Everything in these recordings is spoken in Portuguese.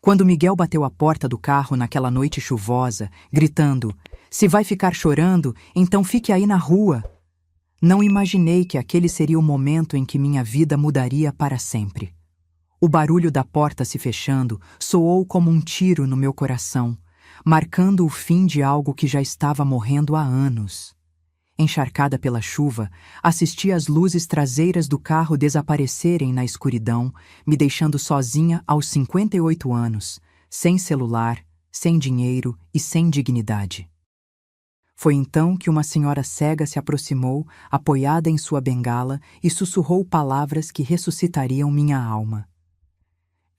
Quando Miguel bateu a porta do carro naquela noite chuvosa, gritando: "Se vai ficar chorando, então fique aí na rua", não imaginei que aquele seria o momento em que minha vida mudaria para sempre. O barulho da porta se fechando soou como um tiro no meu coração, marcando o fim de algo que já estava morrendo há anos. Encharcada pela chuva, assisti às luzes traseiras do carro desaparecerem na escuridão, me deixando sozinha aos 58 anos, sem celular, sem dinheiro e sem dignidade. Foi então que uma senhora cega se aproximou, apoiada em sua bengala, e sussurrou palavras que ressuscitariam minha alma.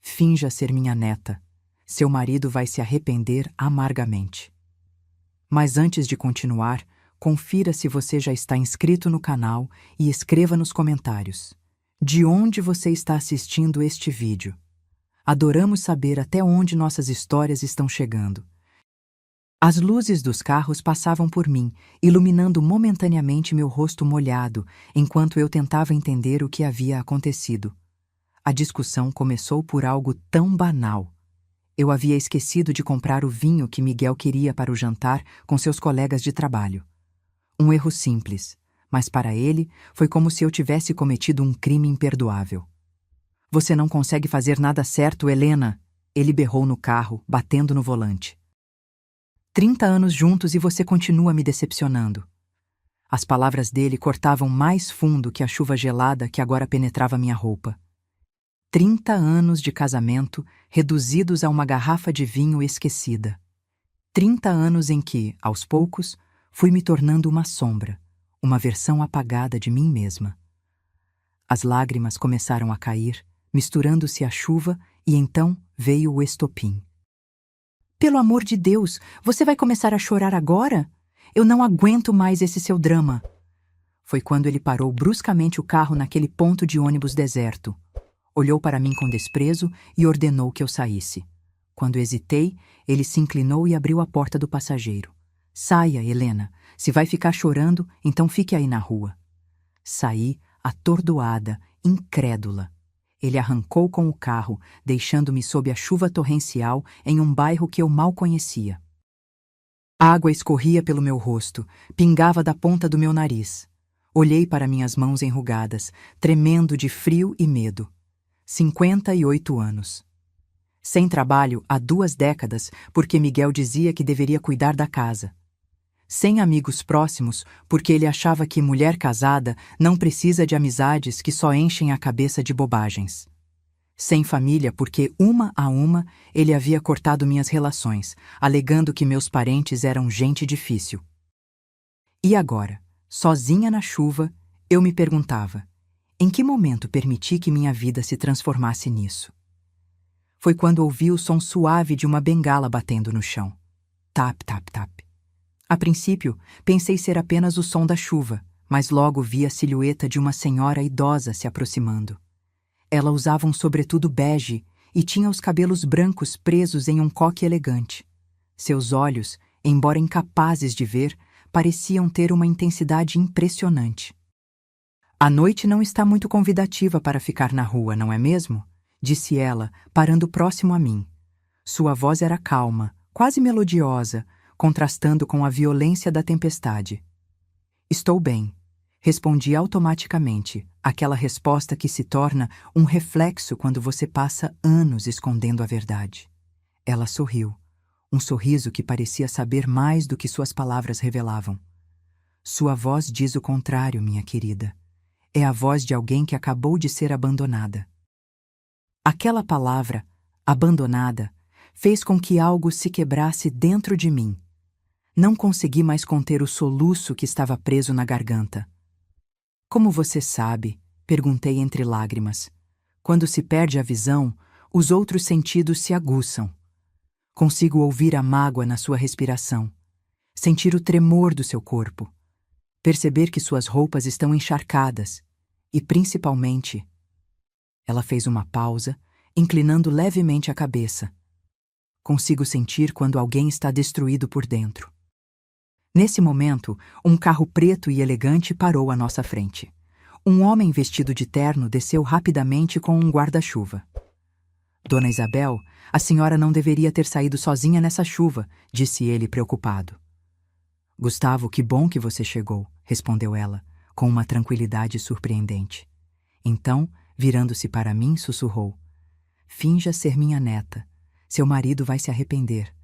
"Finja ser minha neta. Seu marido vai se arrepender amargamente." Mas antes de continuar, confira se você já está inscrito no canal e escreva nos comentários de onde você está assistindo este vídeo. Adoramos saber até onde nossas histórias estão chegando. As luzes dos carros passavam por mim, iluminando momentaneamente meu rosto molhado, enquanto eu tentava entender o que havia acontecido. A discussão começou por algo tão banal. Eu havia esquecido de comprar o vinho que Miguel queria para o jantar com seus colegas de trabalho. Um erro simples, mas para ele foi como se eu tivesse cometido um crime imperdoável. "Você não consegue fazer nada certo, Helena", ele berrou no carro, batendo no volante. 30 anos juntos e você continua me decepcionando." As palavras dele cortavam mais fundo que a chuva gelada que agora penetrava minha roupa. 30 anos de casamento reduzidos a uma garrafa de vinho esquecida. 30 anos em que, aos poucos, fui me tornando uma sombra, uma versão apagada de mim mesma. As lágrimas começaram a cair, misturando-se à chuva, e então veio o estopim. "Pelo amor de Deus, você vai começar a chorar agora? Eu não aguento mais esse seu drama." Foi quando ele parou bruscamente o carro naquele ponto de ônibus deserto. Olhou para mim com desprezo e ordenou que eu saísse. Quando hesitei, ele se inclinou e abriu a porta do passageiro. "Saia, Helena. Se vai ficar chorando, então fique aí na rua." Saí, atordoada, incrédula. Ele arrancou com o carro, deixando-me sob a chuva torrencial em um bairro que eu mal conhecia. A água escorria pelo meu rosto, pingava da ponta do meu nariz. Olhei para minhas mãos enrugadas, tremendo de frio e medo. 58 anos. Sem trabalho há 2 décadas, porque Miguel dizia que deveria cuidar da casa. Sem amigos próximos, porque ele achava que mulher casada não precisa de amizades que só enchem a cabeça de bobagens. Sem família, porque, uma a uma, ele havia cortado minhas relações, alegando que meus parentes eram gente difícil. E agora, sozinha na chuva, eu me perguntava: em que momento permiti que minha vida se transformasse nisso? Foi quando ouvi o som suave de uma bengala batendo no chão. Tap, tap, tap. A princípio, pensei ser apenas o som da chuva, mas logo vi a silhueta de uma senhora idosa se aproximando. Ela usava um sobretudo bege e tinha os cabelos brancos presos em um coque elegante. Seus olhos, embora incapazes de ver, pareciam ter uma intensidade impressionante. "A noite não está muito convidativa para ficar na rua, não é mesmo?" disse ela, parando próximo a mim. Sua voz era calma, quase melodiosa, contrastando com a violência da tempestade. "Estou bem", respondi automaticamente, aquela resposta que se torna um reflexo quando você passa anos escondendo a verdade. Ela sorriu, um sorriso que parecia saber mais do que suas palavras revelavam. "Sua voz diz o contrário, minha querida. É a voz de alguém que acabou de ser abandonada." Aquela palavra, abandonada, fez com que algo se quebrasse dentro de mim. Não consegui mais conter o soluço que estava preso na garganta. "Como você sabe?" perguntei entre lágrimas. "Quando se perde a visão, os outros sentidos se aguçam. Consigo ouvir a mágoa na sua respiração, sentir o tremor do seu corpo, perceber que suas roupas estão encharcadas e, principalmente..." Ela fez uma pausa, inclinando levemente a cabeça. "Consigo sentir quando alguém está destruído por dentro." Nesse momento, um carro preto e elegante parou à nossa frente. Um homem vestido de terno desceu rapidamente com um guarda-chuva. Dona Isabel, a senhora não deveria ter saído sozinha nessa chuva, disse ele preocupado. Gustavo, que bom que você chegou, respondeu ela, com uma tranquilidade surpreendente. Então, virando-se para mim, sussurrou: finja ser minha neta. Seu marido vai se arrepender.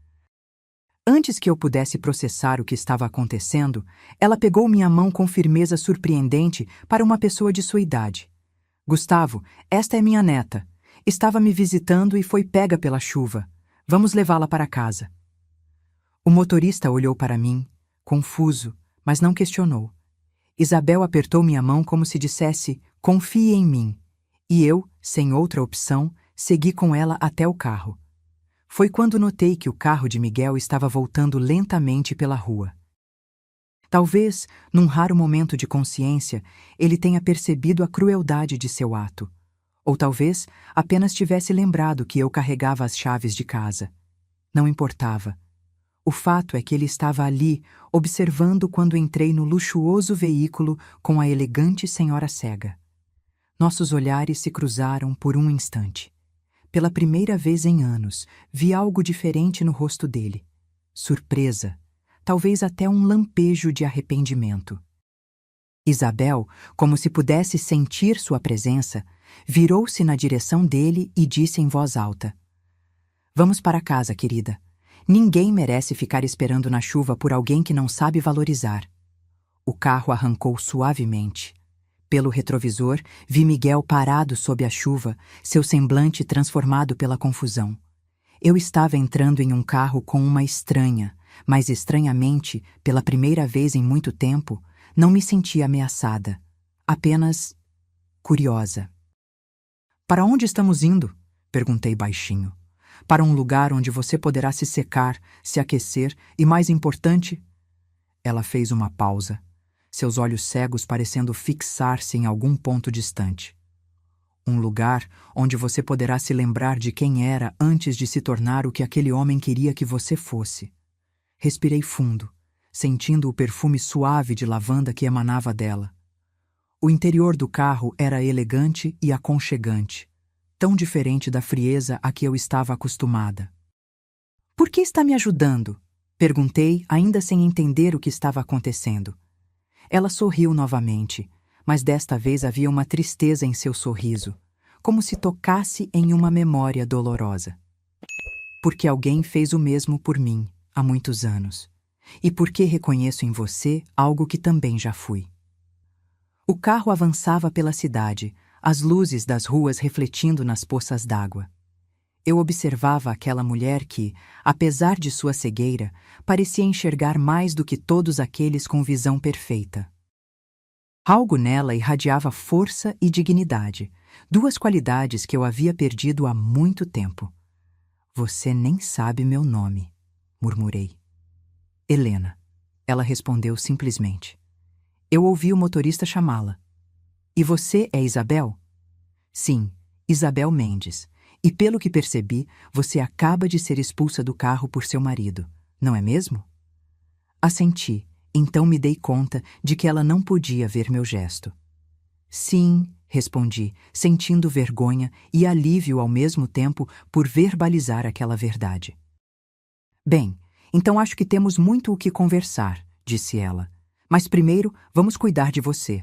Antes que eu pudesse processar o que estava acontecendo, ela pegou minha mão com firmeza surpreendente para uma pessoa de sua idade. Gustavo, esta é minha neta. Estava me visitando e foi pega pela chuva. Vamos levá-la para casa. O motorista olhou para mim, confuso, mas não questionou. Isabel apertou minha mão como se dissesse: confie em mim. E eu, sem outra opção, segui com ela até o carro. Foi quando notei que o carro de Miguel estava voltando lentamente pela rua. Talvez, num raro momento de consciência, ele tenha percebido a crueldade de seu ato. Ou talvez apenas tivesse lembrado que eu carregava as chaves de casa. Não importava. O fato é que ele estava ali, observando quando entrei no luxuoso veículo com a elegante senhora cega. Nossos olhares se cruzaram por um instante. Pela primeira vez em anos, vi algo diferente no rosto dele. Surpresa, talvez até um lampejo de arrependimento. Isabel, como se pudesse sentir sua presença, virou-se na direção dele e disse em voz alta: vamos para casa, querida. Ninguém merece ficar esperando na chuva por alguém que não sabe valorizar. O carro arrancou suavemente. Pelo retrovisor, vi Miguel parado sob a chuva, seu semblante transformado pela confusão. Eu estava entrando em um carro com uma estranha, mas estranhamente, pela primeira vez em muito tempo, não me senti ameaçada, apenas curiosa. Para onde estamos indo? Perguntei baixinho. Para um lugar onde você poderá se secar, se aquecer e, mais importante... Ela fez uma pausa, seus olhos cegos parecendo fixar-se em algum ponto distante. Um lugar onde você poderá se lembrar de quem era antes de se tornar o que aquele homem queria que você fosse. Respirei fundo, sentindo o perfume suave de lavanda que emanava dela. O interior do carro era elegante e aconchegante, tão diferente da frieza a que eu estava acostumada. Por que está me ajudando? Perguntei, ainda sem entender o que estava acontecendo. Ela sorriu novamente, mas desta vez havia uma tristeza em seu sorriso, como se tocasse em uma memória dolorosa. Porque alguém fez o mesmo por mim, há muitos anos, e porque reconheço em você algo que também já fui. O carro avançava pela cidade, as luzes das ruas refletindo nas poças d'água. Eu observava aquela mulher que, apesar de sua cegueira, parecia enxergar mais do que todos aqueles com visão perfeita. Algo nela irradiava força e dignidade, duas qualidades que eu havia perdido há muito tempo. Você nem sabe meu nome, murmurei. Helena, ela respondeu simplesmente. Eu ouvi o motorista chamá-la. E você é Isabel? Sim, Isabel Mendes. E pelo que percebi, você acaba de ser expulsa do carro por seu marido, não é mesmo? Assenti, então me dei conta de que ela não podia ver meu gesto. Sim, respondi, sentindo vergonha e alívio ao mesmo tempo por verbalizar aquela verdade. Bem, então acho que temos muito o que conversar, disse ela. Mas primeiro vamos cuidar de você.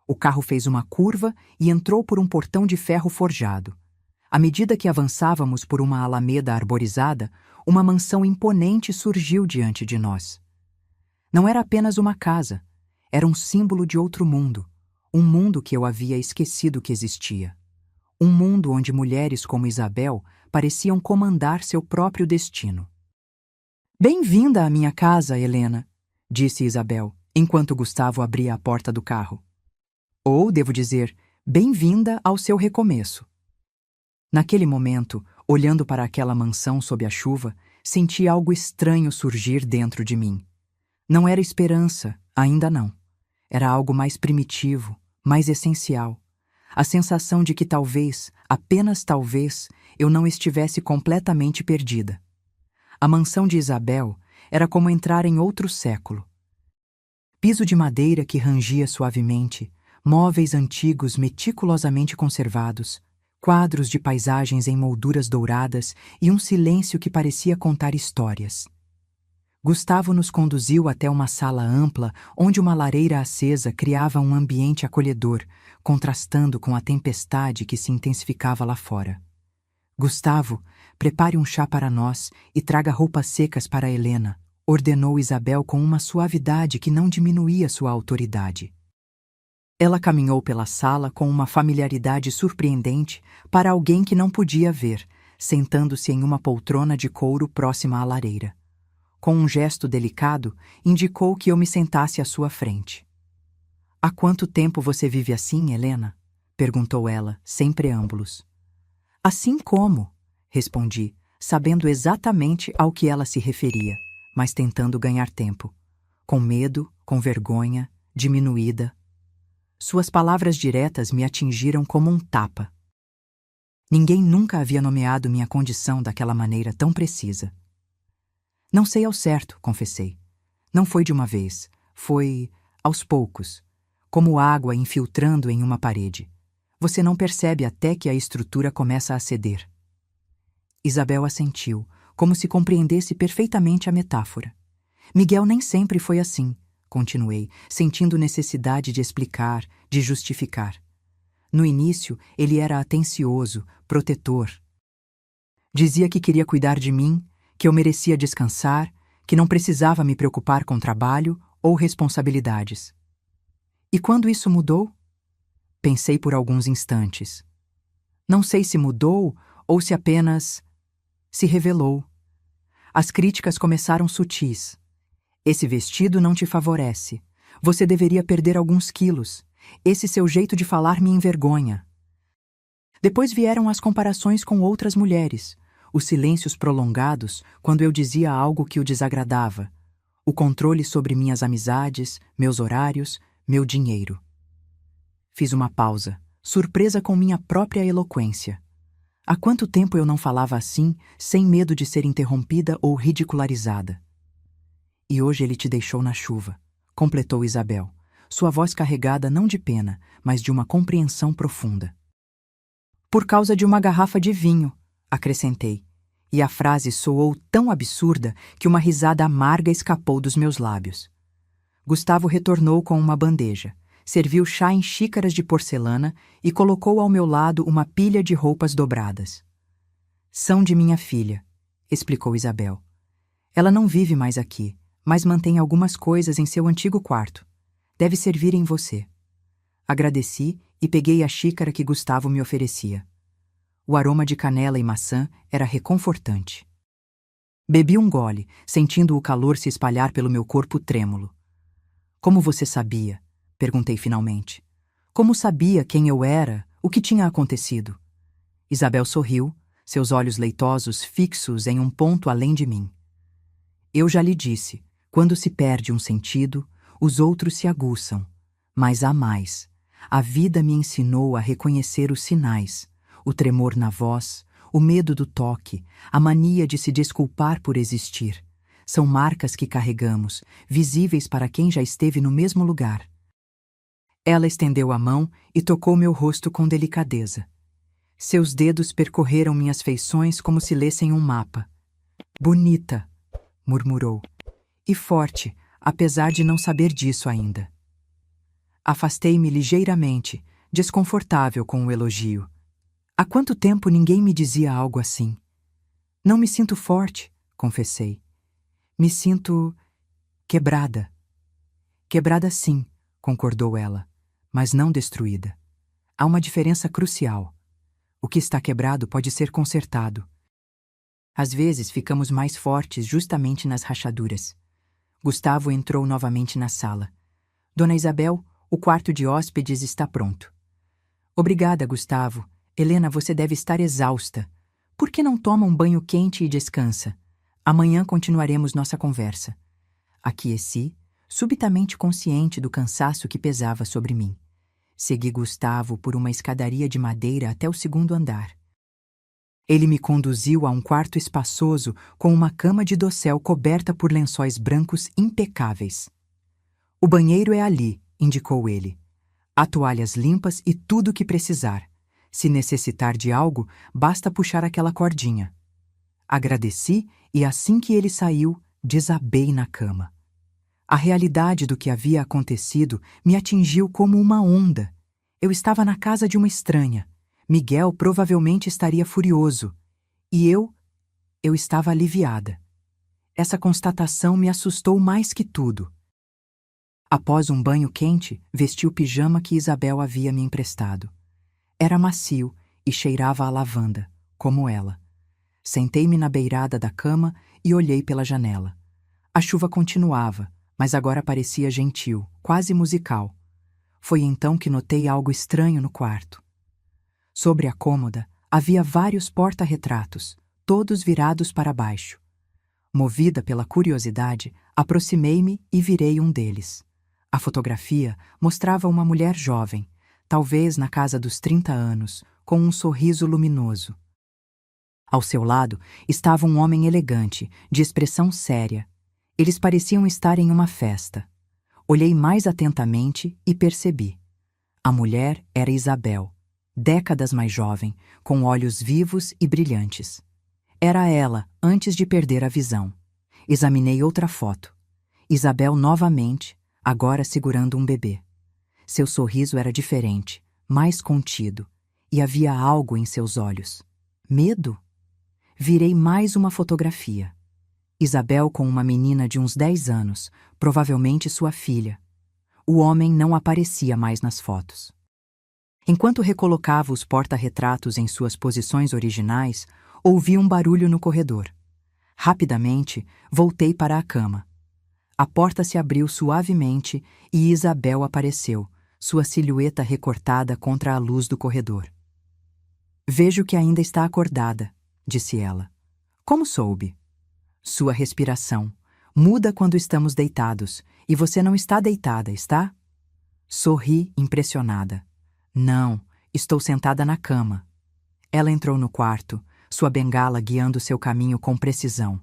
O carro fez uma curva e entrou por um portão de ferro forjado. À medida que avançávamos por uma alameda arborizada, uma mansão imponente surgiu diante de nós. Não era apenas uma casa, era um símbolo de outro mundo, um mundo que eu havia esquecido que existia. Um mundo onde mulheres como Isabel pareciam comandar seu próprio destino. Bem-vinda à minha casa, Helena, disse Isabel, enquanto Gustavo abria a porta do carro. Ou, devo dizer, bem-vinda ao seu recomeço. Naquele momento, olhando para aquela mansão sob a chuva, senti algo estranho surgir dentro de mim. Não era esperança, ainda não. Era algo mais primitivo, mais essencial. A sensação de que talvez, apenas talvez, eu não estivesse completamente perdida. A mansão de Isabel era como entrar em outro século. Piso de madeira que rangia suavemente, móveis antigos meticulosamente conservados, quadros de paisagens em molduras douradas e um silêncio que parecia contar histórias. Gustavo nos conduziu até uma sala ampla onde uma lareira acesa criava um ambiente acolhedor, contrastando com a tempestade que se intensificava lá fora. Gustavo, prepare um chá para nós e traga roupas secas para Helena, ordenou Isabel com uma suavidade que não diminuía sua autoridade. Ela caminhou pela sala com uma familiaridade surpreendente para alguém que não podia ver, sentando-se em uma poltrona de couro próxima à lareira. Com um gesto delicado, indicou que eu me sentasse à sua frente. "Há quanto tempo você vive assim, Helena?" perguntou ela, sem preâmbulos. "Assim como?" respondi, sabendo exatamente ao que ela se referia, mas tentando ganhar tempo. Com medo, com vergonha, diminuída. Suas palavras diretas me atingiram como um tapa. Ninguém nunca havia nomeado minha condição daquela maneira tão precisa. "Não sei ao certo", confessei. "Não foi de uma vez, foi aos poucos, como água infiltrando em uma parede. Você não percebe até que a estrutura começa a ceder." Isabel assentiu, como se compreendesse perfeitamente a metáfora. "Miguel nem sempre foi assim", continuei, sentindo necessidade de explicar, de justificar. "No início, ele era atencioso, protetor. Dizia que queria cuidar de mim, que eu merecia descansar, que não precisava me preocupar com trabalho ou responsabilidades. E quando isso mudou?" Pensei por alguns instantes. Não sei se mudou ou se apenas se revelou. As críticas começaram sutis. "Esse vestido não te favorece. Você deveria perder alguns quilos. Esse seu jeito de falar me envergonha." Depois vieram as comparações com outras mulheres, os silêncios prolongados quando eu dizia algo que o desagradava, o controle sobre minhas amizades, meus horários, meu dinheiro. Fiz uma pausa, surpresa com minha própria eloquência. Há quanto tempo eu não falava assim, sem medo de ser interrompida ou ridicularizada? "E hoje ele te deixou na chuva", completou Isabel, sua voz carregada não de pena, mas de uma compreensão profunda. "Por causa de uma garrafa de vinho", acrescentei, e a frase soou tão absurda que uma risada amarga escapou dos meus lábios. Gustavo retornou com uma bandeja, serviu chá em xícaras de porcelana e colocou ao meu lado uma pilha de roupas dobradas. "São de minha filha", explicou Isabel. "Ela não vive mais aqui, mas mantém algumas coisas em seu antigo quarto. Deve servir em você." Agradeci e peguei a xícara que Gustavo me oferecia. O aroma de canela e maçã era reconfortante. Bebi um gole, sentindo o calor se espalhar pelo meu corpo trêmulo. "Como você sabia?" perguntei finalmente. "Como sabia quem eu era, o que tinha acontecido?" Isabel sorriu, seus olhos leitosos fixos em um ponto além de mim. "Eu já lhe disse, quando se perde um sentido, os outros se aguçam. Mas há mais. A vida me ensinou a reconhecer os sinais, o tremor na voz, o medo do toque, a mania de se desculpar por existir. São marcas que carregamos, visíveis para quem já esteve no mesmo lugar." Ela estendeu a mão e tocou meu rosto com delicadeza. Seus dedos percorreram minhas feições como se lessem um mapa. "Bonita", murmurou, "e forte, apesar de não saber disso ainda." Afastei-me ligeiramente, desconfortável com o elogio. Há quanto tempo ninguém me dizia algo assim? "Não me sinto forte", confessei. "Me sinto quebrada." "Quebrada sim", concordou ela, "mas não destruída. Há uma diferença crucial. O que está quebrado pode ser consertado. Às vezes ficamos mais fortes justamente nas rachaduras." Gustavo entrou novamente na sala. "Dona Isabel, o quarto de hóspedes está pronto." "Obrigada, Gustavo. Helena, você deve estar exausta. Por que não toma um banho quente e descansa? Amanhã continuaremos nossa conversa." Aqueci, subitamente consciente do cansaço que pesava sobre mim. Segui Gustavo por uma escadaria de madeira até o segundo andar. Ele me conduziu a um quarto espaçoso com uma cama de dossel coberta por lençóis brancos impecáveis. "O banheiro é ali", indicou ele. "Há toalhas limpas e tudo o que precisar. Se necessitar de algo, basta puxar aquela cordinha. Agradeci e assim que ele saiu, desabei na cama. A realidade do que havia acontecido me atingiu como uma onda. Eu estava na casa de uma estranha. Miguel provavelmente estaria furioso. E eu estava aliviada. Essa constatação me assustou mais que tudo. Após um banho quente, vesti o pijama que Isabel havia me emprestado. Era macio e cheirava a lavanda, como ela. Sentei-me na beirada da cama e olhei pela janela. A chuva continuava, mas agora parecia gentil, quase musical. Foi então que notei algo estranho no quarto. Sobre a cômoda havia vários porta-retratos, todos virados para baixo. Movida pela curiosidade, aproximei-me e virei um deles. A fotografia mostrava uma mulher jovem, talvez na casa dos 30 anos, com um sorriso luminoso. Ao seu lado estava um homem elegante, de expressão séria. Eles pareciam estar em uma festa. Olhei mais atentamente e percebi. A mulher era Isabel, décadas mais jovem, com olhos vivos e brilhantes. Era ela antes de perder a visão. Examinei outra foto. Isabel novamente, agora segurando um bebê. Seu sorriso era diferente, mais contido, e havia algo em seus olhos. Medo? Virei mais uma fotografia. Isabel com uma menina de uns 10 anos, provavelmente sua filha. O homem não aparecia mais nas fotos. Enquanto recolocava os porta-retratos em suas posições originais, ouvi um barulho no corredor. Rapidamente, voltei para a cama. A porta se abriu suavemente e Isabel apareceu, sua silhueta recortada contra a luz do corredor. Vejo que ainda está acordada, disse ela. Como soube? Sua respiração. Muda quando estamos deitados, e você não está deitada, está? Sorri, impressionada. Não, estou sentada na cama. Ela entrou no quarto, sua bengala guiando seu caminho com precisão.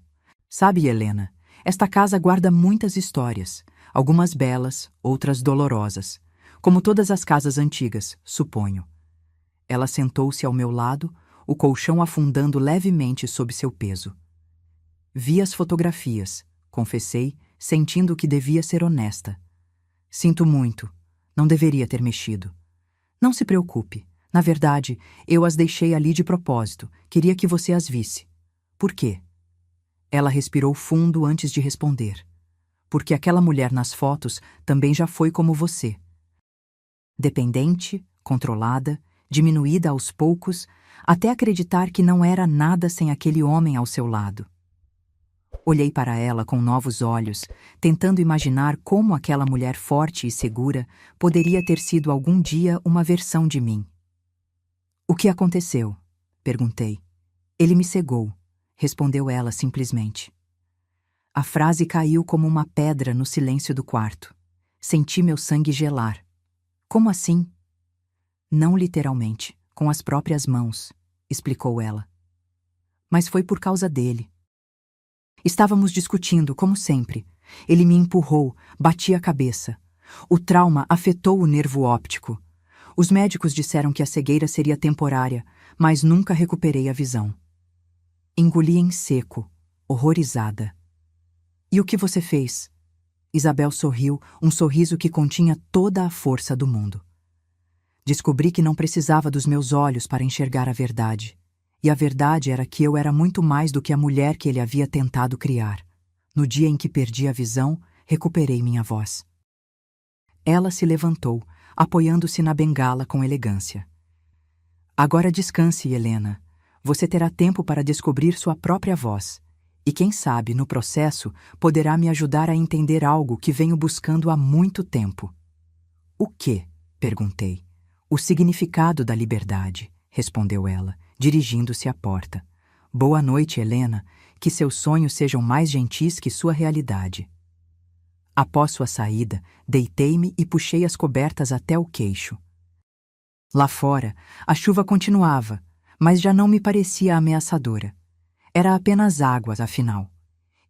Sabe, Helena, esta casa guarda muitas histórias, algumas belas, outras dolorosas, como todas as casas antigas, suponho. Ela sentou-se ao meu lado, o colchão afundando levemente sob seu peso. Vi as fotografias, confessei, sentindo que devia ser honesta. Sinto muito, não deveria ter mexido. Não se preocupe, na verdade, eu as deixei ali de propósito, queria que você as visse. Por quê? Ela respirou fundo antes de responder. Porque aquela mulher nas fotos também já foi como você. Dependente, controlada, diminuída aos poucos, até acreditar que não era nada sem aquele homem ao seu lado. Olhei para ela com novos olhos, tentando imaginar como aquela mulher forte e segura poderia ter sido algum dia uma versão de mim. O que aconteceu? Perguntei. Ele me cegou, respondeu ela simplesmente. A frase caiu como uma pedra no silêncio do quarto. Senti meu sangue gelar. Como assim? Não literalmente, com as próprias mãos, explicou ela. Mas foi por causa dele. Estávamos discutindo, como sempre. Ele me empurrou, bati a cabeça. O trauma afetou o nervo óptico. Os médicos disseram que a cegueira seria temporária, mas nunca recuperei a visão. Engoli em seco, horrorizada. E o que você fez? Isabel sorriu, um sorriso que continha toda a força do mundo. Descobri que não precisava dos meus olhos para enxergar a verdade. E a verdade era que eu era muito mais do que a mulher que ele havia tentado criar. No dia em que perdi a visão, recuperei minha voz. Ela se levantou, apoiando-se na bengala com elegância. Agora descanse, Helena. Você terá tempo para descobrir sua própria voz. E quem sabe, no processo, poderá me ajudar a entender algo que venho buscando há muito tempo. O quê? Perguntei. O significado da liberdade, respondeu ela, dirigindo-se à porta. Boa noite, Helena. Que seus sonhos sejam mais gentis que sua realidade. Após sua saída, deitei-me e puxei as cobertas até o queixo. Lá fora, a chuva continuava, mas já não me parecia ameaçadora. Era apenas água, afinal.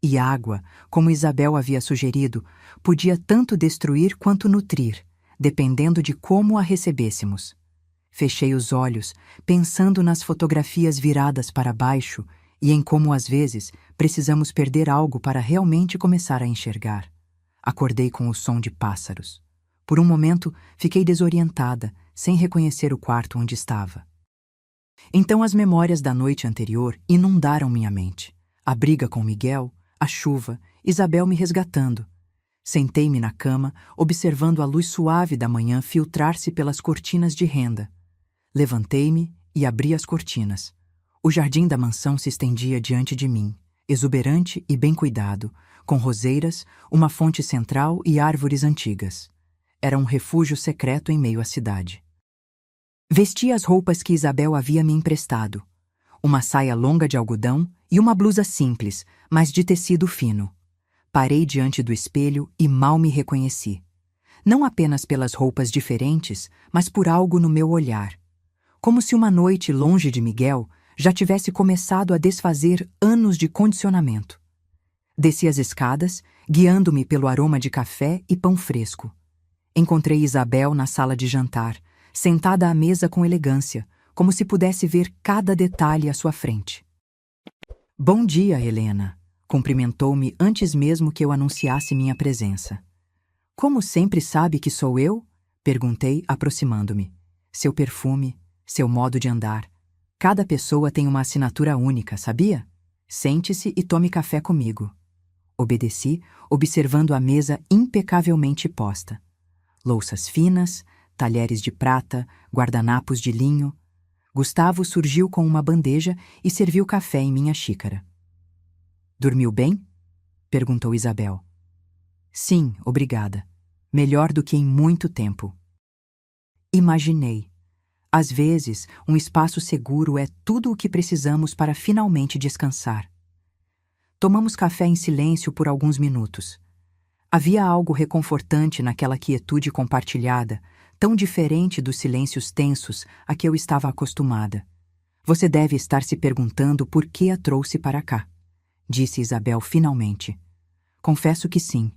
E água, como Isabel havia sugerido, podia tanto destruir quanto nutrir, dependendo de como a recebêssemos. Fechei os olhos, pensando nas fotografias viradas para baixo e em como às vezes precisamos perder algo para realmente começar a enxergar. Acordei com o som de pássaros. Por um momento, fiquei desorientada, sem reconhecer o quarto onde estava. Então as memórias da noite anterior inundaram minha mente. A briga com Miguel, a chuva, Isabel me resgatando. Sentei-me na cama, observando a luz suave da manhã filtrar-se pelas cortinas de renda. Levantei-me e abri as cortinas. O jardim da mansão se estendia diante de mim, exuberante e bem cuidado, com roseiras, uma fonte central e árvores antigas. Era um refúgio secreto em meio à cidade. Vesti as roupas que Isabel havia me emprestado. Uma saia longa de algodão e uma blusa simples, mas de tecido fino. Parei diante do espelho e mal me reconheci. Não apenas pelas roupas diferentes, mas por algo no meu olhar. Como se uma noite longe de Miguel já tivesse começado a desfazer anos de condicionamento. Desci as escadas, guiando-me pelo aroma de café e pão fresco. Encontrei Isabel na sala de jantar, sentada à mesa com elegância, como se pudesse ver cada detalhe à sua frente. "Bom dia, Helena", cumprimentou-me antes mesmo que eu anunciasse minha presença. "Como sempre sabe que sou eu?", perguntei, aproximando-me. "Seu perfume, seu modo de andar. Cada pessoa tem uma assinatura única, sabia? Sente-se e tome café comigo." Obedeci, observando a mesa impecavelmente posta. Louças finas, talheres de prata, guardanapos de linho. Gustavo surgiu com uma bandeja e serviu café em minha xícara. "Dormiu bem?", perguntou Isabel. "Sim, obrigada. Melhor do que em muito tempo." Imaginei. Às vezes, um espaço seguro é tudo o que precisamos para finalmente descansar. Tomamos café em silêncio por alguns minutos. Havia algo reconfortante naquela quietude compartilhada, tão diferente dos silêncios tensos a que eu estava acostumada. "Você deve estar se perguntando por que a trouxe para cá", disse Isabel finalmente. "Confesso que sim."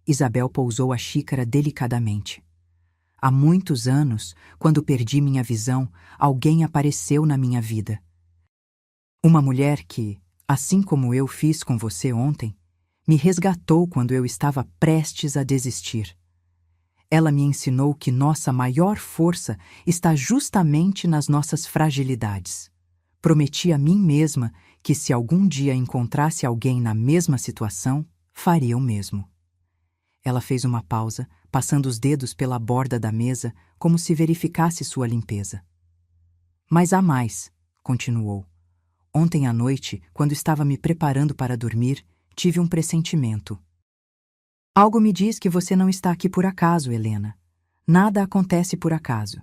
Isabel pousou a xícara delicadamente. "Há muitos anos, quando perdi minha visão, alguém apareceu na minha vida. Uma mulher que, assim como eu fiz com você ontem, me resgatou quando eu estava prestes a desistir. Ela me ensinou que nossa maior força está justamente nas nossas fragilidades. Prometi a mim mesma que se algum dia encontrasse alguém na mesma situação, faria o mesmo." Ela fez uma pausa, passando os dedos pela borda da mesa, como se verificasse sua limpeza. "Mas há mais", continuou. "Ontem à noite, quando estava me preparando para dormir, tive um pressentimento. Algo me diz que você não está aqui por acaso, Helena. Nada acontece por acaso."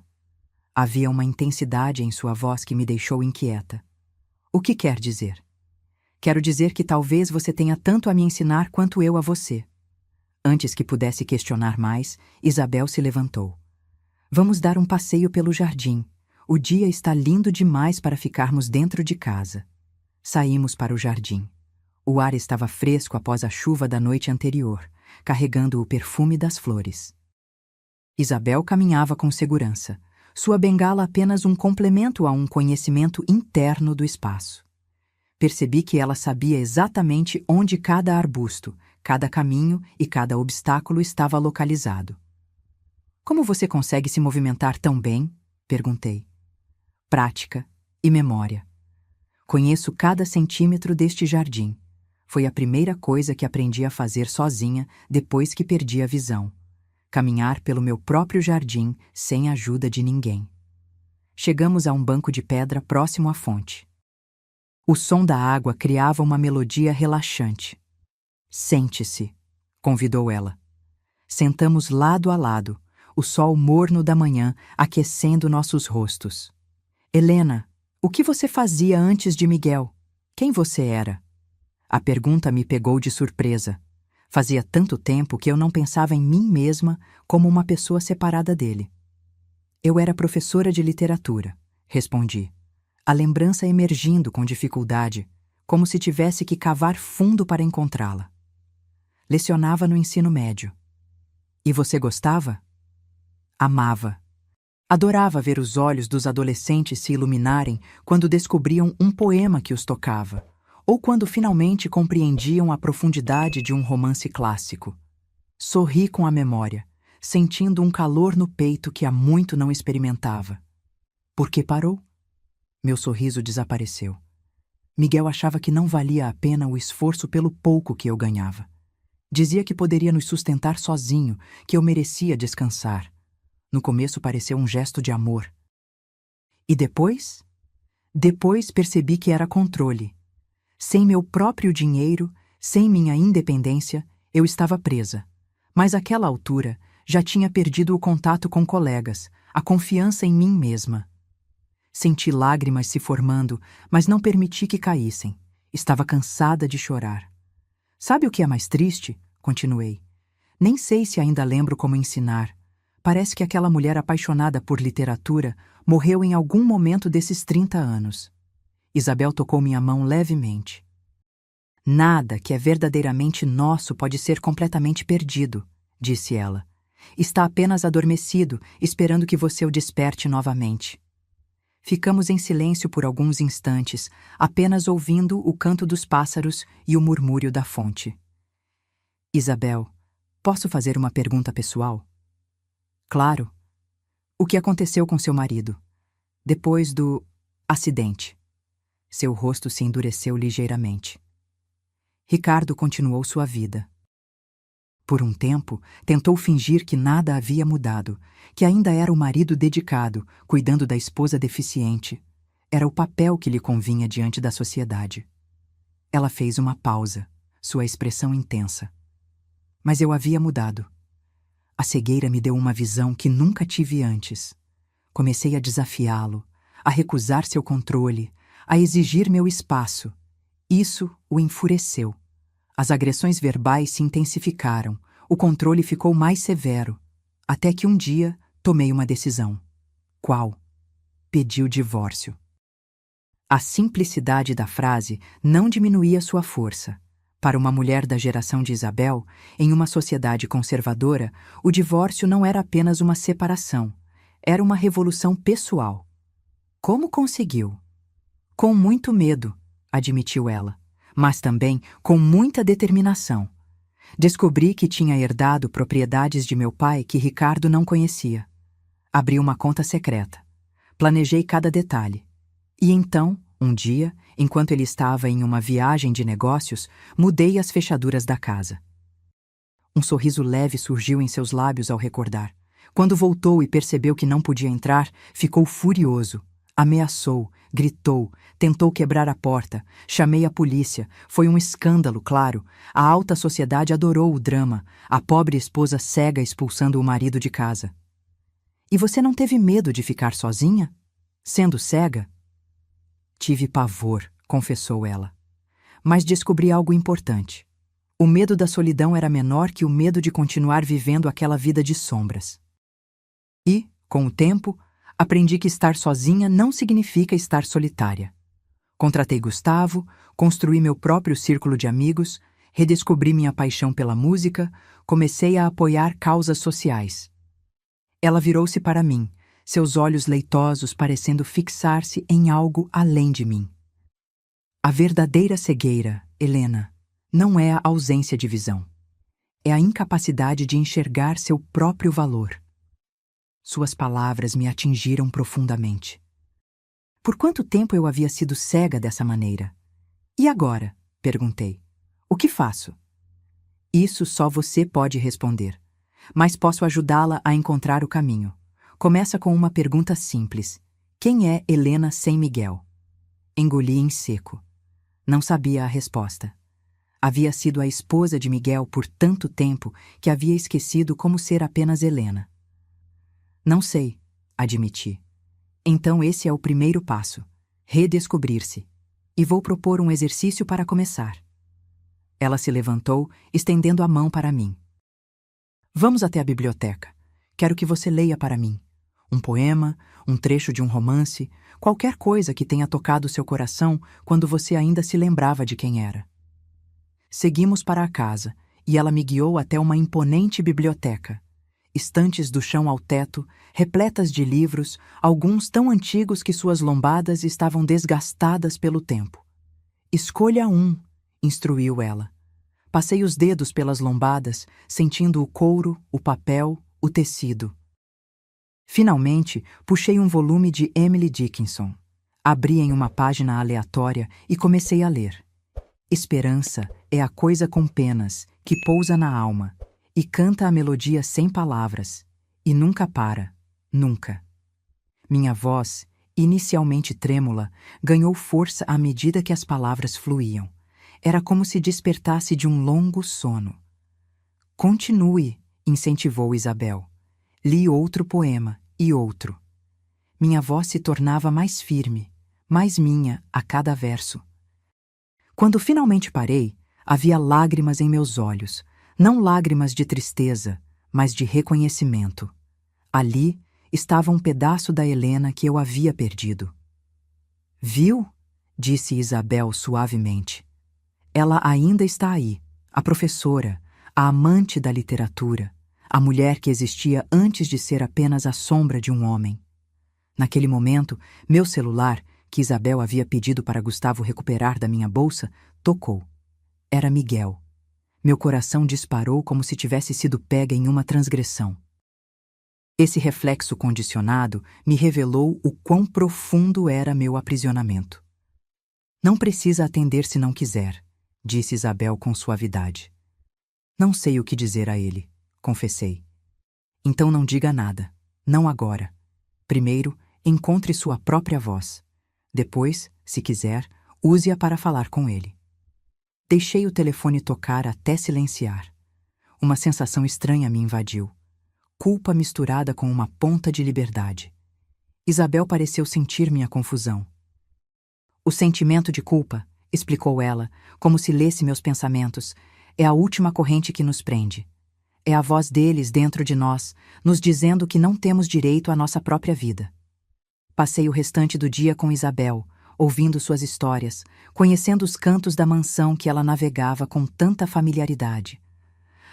Havia uma intensidade em sua voz que me deixou inquieta. "O que quer dizer?" "Quero dizer que talvez você tenha tanto a me ensinar quanto eu a você." Antes que pudesse questionar mais, Isabel se levantou. "Vamos dar um passeio pelo jardim. O dia está lindo demais para ficarmos dentro de casa." Saímos para o jardim. O ar estava fresco após a chuva da noite anterior, carregando o perfume das flores. Isabel caminhava com segurança, sua bengala apenas um complemento a um conhecimento interno do espaço. Percebi que ela sabia exatamente onde cada arbusto, cada caminho e cada obstáculo estava localizado. "Como você consegue se movimentar tão bem?", perguntei. "Prática e memória. Conheço cada centímetro deste jardim. Foi a primeira coisa que aprendi a fazer sozinha depois que perdi a visão. Caminhar pelo meu próprio jardim sem a ajuda de ninguém." Chegamos a um banco de pedra próximo à fonte. O som da água criava uma melodia relaxante. "Sente-se", convidou ela. Sentamos lado a lado, o sol morno da manhã aquecendo nossos rostos. "Helena, o que você fazia antes de Miguel? Quem você era?" A pergunta me pegou de surpresa. Fazia tanto tempo que eu não pensava em mim mesma como uma pessoa separada dele. "Eu era professora de literatura", respondi, a lembrança emergindo com dificuldade, como se tivesse que cavar fundo para encontrá-la. "Lecionava no ensino médio." "E você gostava?" "Amava. Adorava ver os olhos dos adolescentes se iluminarem quando descobriam um poema que os tocava, ou quando finalmente compreendiam a profundidade de um romance clássico. Sorri com a memória, sentindo um calor no peito que há muito não experimentava. Por que parou? Meu sorriso desapareceu. Miguel achava que não valia a pena o esforço pelo pouco que eu ganhava. Dizia que poderia nos sustentar sozinho, que eu merecia descansar. No começo pareceu um gesto de amor. E depois? Depois percebi que era controle. Sem meu próprio dinheiro, sem minha independência, eu estava presa. Mas àquela altura, já tinha perdido o contato com colegas, a confiança em mim mesma. Senti lágrimas se formando, mas não permiti que caíssem. Estava cansada de chorar. Sabe o que é mais triste? Continuei. Nem sei se ainda lembro como ensinar. Parece que aquela mulher apaixonada por literatura morreu em algum momento desses 30 anos. Isabel tocou minha mão levemente. Nada que é verdadeiramente nosso pode ser completamente perdido, disse ela. Está apenas adormecido, esperando que você o desperte novamente. Ficamos em silêncio por alguns instantes, apenas ouvindo o canto dos pássaros e o murmúrio da fonte. Isabel, posso fazer uma pergunta pessoal? Claro. O que aconteceu com seu marido? Depois do acidente. Seu rosto se endureceu ligeiramente. Ricardo continuou sua vida. Por um tempo, tentou fingir que nada havia mudado, que ainda era o marido dedicado, cuidando da esposa deficiente. Era o papel que lhe convinha diante da sociedade. Ela fez uma pausa, sua expressão intensa. Mas eu havia mudado. A cegueira me deu uma visão que nunca tive antes. Comecei a desafiá-lo, a recusar seu controle, a exigir meu espaço. Isso o enfureceu. As agressões verbais se intensificaram, o controle ficou mais severo, até que um dia tomei uma decisão. Qual? Pedi o divórcio. A simplicidade da frase não diminuía sua força. Para uma mulher da geração de Isabel, em uma sociedade conservadora, o divórcio não era apenas uma separação, era uma revolução pessoal. Como conseguiu? Com muito medo, admitiu ela, mas também com muita determinação. Descobri que tinha herdado propriedades de meu pai que Ricardo não conhecia. Abri uma conta secreta. Planejei cada detalhe. E então, um dia, enquanto ele estava em uma viagem de negócios, mudei as fechaduras da casa. Um sorriso leve surgiu em seus lábios ao recordar. Quando voltou e percebeu que não podia entrar, ficou furioso. Ameaçou, gritou, tentou quebrar a porta. Chamei a polícia. Foi um escândalo, claro. A alta sociedade adorou o drama. A pobre esposa cega expulsando o marido de casa. E você não teve medo de ficar sozinha? Sendo cega? Tive pavor, confessou ela. Mas descobri algo importante. O medo da solidão era menor que o medo de continuar vivendo aquela vida de sombras. E, com o tempo, aprendi que estar sozinha não significa estar solitária. Contratei Gustavo, construí meu próprio círculo de amigos, redescobri minha paixão pela música, comecei a apoiar causas sociais. Ela virou-se para mim, seus olhos leitosos parecendo fixar-se em algo além de mim. A verdadeira cegueira, Helena, não é a ausência de visão. É a incapacidade de enxergar seu próprio valor. Suas palavras me atingiram profundamente. Por quanto tempo eu havia sido cega dessa maneira? E agora? Perguntei. O que faço? Isso só você pode responder. Mas posso ajudá-la a encontrar o caminho. Começa com uma pergunta simples. Quem é Helena sem Miguel? Engoli em seco. Não sabia a resposta. Havia sido a esposa de Miguel por tanto tempo que havia esquecido como ser apenas Helena. Não sei, admiti. Então esse é o primeiro passo. Redescobrir-se. E vou propor um exercício para começar. Ela se levantou, estendendo a mão para mim. Vamos até a biblioteca. Quero que você leia para mim. Um poema, um trecho de um romance, qualquer coisa que tenha tocado seu coração quando você ainda se lembrava de quem era. Seguimos para a casa, e ela me guiou até uma imponente biblioteca. estantes do chão ao teto, repletas de livros, alguns tão antigos que suas lombadas estavam desgastadas pelo tempo. Escolha um, instruiu ela. Passei os dedos pelas lombadas, sentindo o couro, o papel, o tecido. Finalmente, puxei um volume de Emily Dickinson. Abri em uma página aleatória e comecei a ler. Esperança é a coisa com penas, que pousa na alma, e canta a melodia sem palavras, e nunca para, nunca. Minha voz, inicialmente trêmula, ganhou força à medida que as palavras fluíam. Era como se despertasse de um longo sono. Continue, incentivou Isabel. Li outro poema e outro. Minha voz se tornava mais firme, mais minha a cada verso. Quando finalmente parei, havia lágrimas em meus olhos, não lágrimas de tristeza, mas de reconhecimento. Ali estava um pedaço da Helena que eu havia perdido. Viu? Disse Isabel suavemente. Ela ainda está aí, a professora, a amante da literatura, a mulher que existia antes de ser apenas a sombra de um homem. Naquele momento, meu celular, que Isabel havia pedido para Gustavo recuperar da minha bolsa, tocou. Era Miguel. Meu coração disparou como se tivesse sido pega em uma transgressão. Esse reflexo condicionado me revelou o quão profundo era meu aprisionamento. Não precisa atender se não quiser, disse Isabel com suavidade. Não sei o que dizer a ele, confessei. Então não diga nada, não agora. Primeiro, encontre sua própria voz. Depois, se quiser, use-a para falar com ele. Deixei o telefone tocar até silenciar. Uma sensação estranha me invadiu. Culpa misturada com uma ponta de liberdade. Isabel pareceu sentir minha confusão. O sentimento de culpa, explicou ela, como se lesse meus pensamentos, é a última corrente que nos prende. É a voz deles dentro de nós, nos dizendo que não temos direito à nossa própria vida. Passei o restante do dia com Isabel, ouvindo suas histórias, conhecendo os cantos da mansão que ela navegava com tanta familiaridade.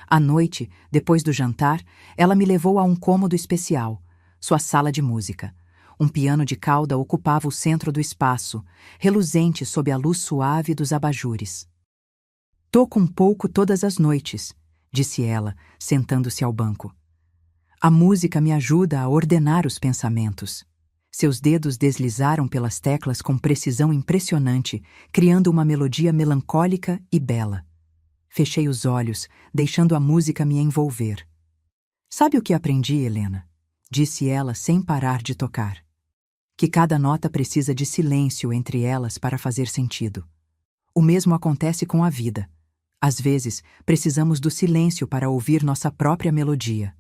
À noite, depois do jantar, ela me levou a um cômodo especial, sua sala de música. Um piano de cauda ocupava o centro do espaço, reluzente sob a luz suave dos abajures. Toco um pouco todas as noites, disse ela, sentando-se ao banco. A música me ajuda a ordenar os pensamentos. Seus dedos deslizaram pelas teclas com precisão impressionante, criando uma melodia melancólica e bela. Fechei os olhos, deixando a música me envolver. Sabe o que aprendi, Helena? Disse ela sem parar de tocar. Que cada nota precisa de silêncio entre elas para fazer sentido. O mesmo acontece com a vida. Às vezes, precisamos do silêncio para ouvir nossa própria melodia.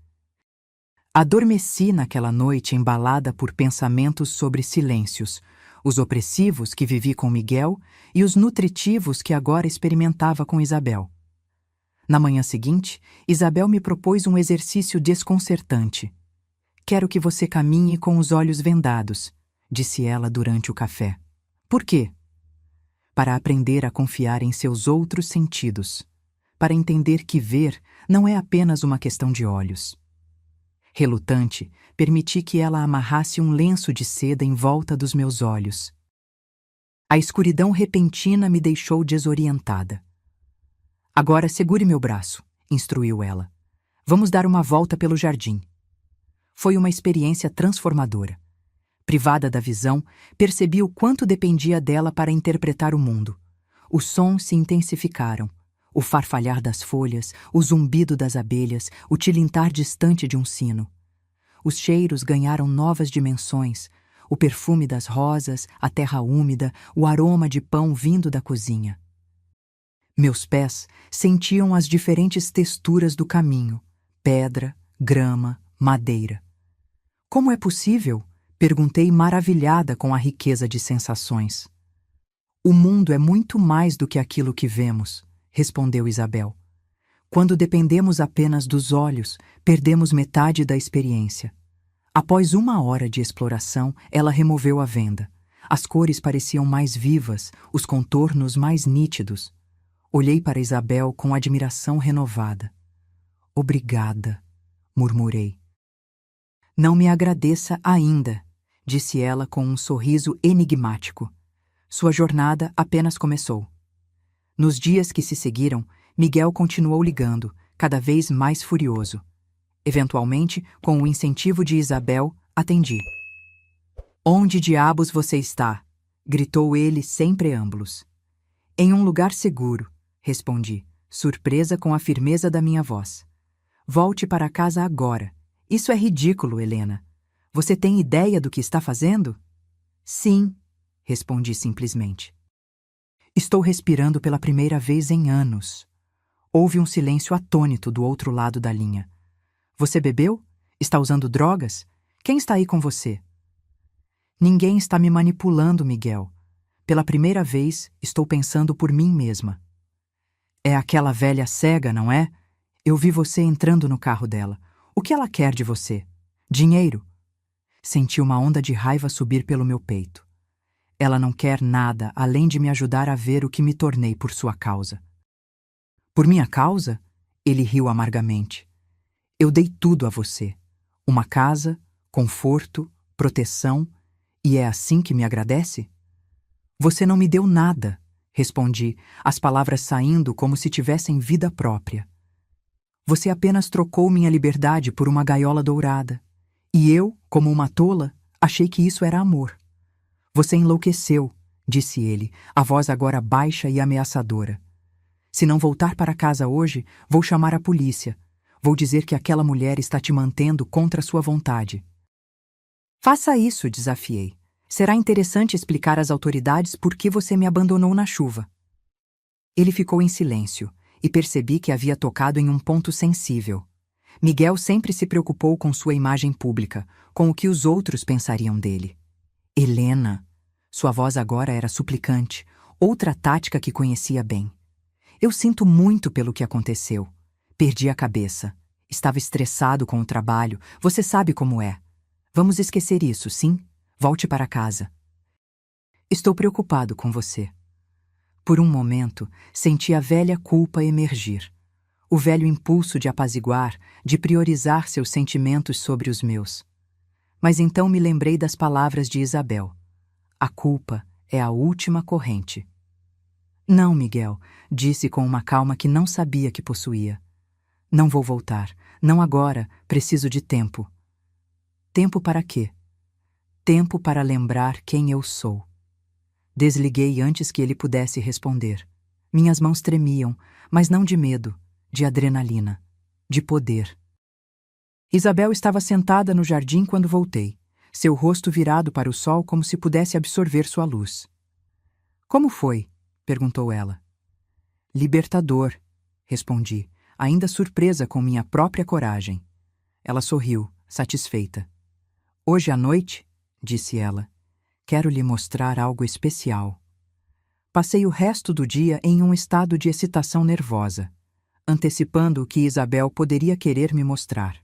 Adormeci naquela noite embalada por pensamentos sobre silêncios, os opressivos que vivi com Miguel e os nutritivos que agora experimentava com Isabel. Na manhã seguinte, Isabel me propôs um exercício desconcertante. Quero que você caminhe com os olhos vendados, disse ela durante o café. Por quê? Para aprender a confiar em seus outros sentidos, para entender que ver não é apenas uma questão de olhos. Relutante, permiti que ela amarrasse um lenço de seda em volta dos meus olhos. A escuridão repentina me deixou desorientada. Agora segure meu braço, instruiu ela. Vamos dar uma volta pelo jardim. Foi uma experiência transformadora. Privada da visão, percebi o quanto dependia dela para interpretar o mundo. Os sons se intensificaram. O farfalhar das folhas, o zumbido das abelhas, o tilintar distante de um sino. Os cheiros ganharam novas dimensões, o perfume das rosas, a terra úmida, o aroma de pão vindo da cozinha. Meus pés sentiam as diferentes texturas do caminho, pedra, grama, madeira. Como é possível? Perguntei maravilhada com a riqueza de sensações. O mundo é muito mais do que aquilo que vemos, respondeu Isabel. Quando dependemos apenas dos olhos, perdemos metade da experiência. Após 1 hora de exploração, ela removeu a venda. As cores pareciam mais vivas, os contornos mais nítidos. Olhei para Isabel com admiração renovada. Obrigada. murmurei. Não me agradeça ainda, disse ela com um sorriso enigmático. Sua jornada apenas começou. Nos dias que se seguiram, Miguel continuou ligando, cada vez mais furioso. Eventualmente, com o incentivo de Isabel, atendi. Onde diabos você está? Gritou ele sem preâmbulos. Em um lugar seguro, respondi, surpresa com a firmeza da minha voz. Volte para casa agora. Isso é ridículo, Helena. Você tem ideia do que está fazendo? Sim, respondi simplesmente. Estou respirando pela primeira vez em anos. Houve um silêncio atônito do outro lado da linha. Você bebeu? Está usando drogas? Quem está aí com você? Ninguém está me manipulando, Miguel. Pela primeira vez, estou pensando por mim mesma. É aquela velha cega, não é? Eu vi você entrando no carro dela. O que ela quer de você? Dinheiro? Senti uma onda de raiva subir pelo meu peito. Ela não quer nada além de me ajudar a ver o que me tornei por sua causa. Por minha causa? Ele riu amargamente. Eu dei tudo a você. Uma casa, conforto, proteção, e é assim que me agradece? Você não me deu nada, respondi, as palavras saindo como se tivessem vida própria. Você apenas trocou minha liberdade por uma gaiola dourada. E eu, como uma tola, achei que isso era amor. Você enlouqueceu, disse ele, a voz agora baixa e ameaçadora. Se não voltar para casa hoje, vou chamar a polícia. Vou dizer que aquela mulher está te mantendo contra sua vontade. Faça isso, desafiei. Será interessante explicar às autoridades por que você me abandonou na chuva. Ele ficou em silêncio, e percebi que havia tocado em um ponto sensível. Miguel sempre se preocupou com sua imagem pública, com o que os outros pensariam dele. Helena! Sua voz agora era suplicante, outra tática que conhecia bem. Eu sinto muito pelo que aconteceu. Perdi a cabeça. Estava estressado com o trabalho. Você sabe como é. Vamos esquecer isso, sim? Volte para casa. Estou preocupado com você. Por um momento, senti a velha culpa emergir. O velho impulso de apaziguar, de priorizar seus sentimentos sobre os meus. Mas então me lembrei das palavras de Isabel. A culpa é a última corrente. Não, Miguel, disse com uma calma que não sabia que possuía. Não vou voltar. Não agora. Preciso de tempo. Tempo para quê? Tempo para lembrar quem eu sou. Desliguei antes que ele pudesse responder. Minhas mãos tremiam, mas não de medo, de adrenalina, de poder. Isabel estava sentada no jardim quando voltei, seu rosto virado para o sol como se pudesse absorver sua luz. Como foi? Perguntou ela. Libertador, respondi, ainda surpresa com minha própria coragem. Ela sorriu, satisfeita. Hoje à noite, disse ela, quero lhe mostrar algo especial. Passei o resto do dia em um estado de excitação nervosa, antecipando o que Isabel poderia querer me mostrar.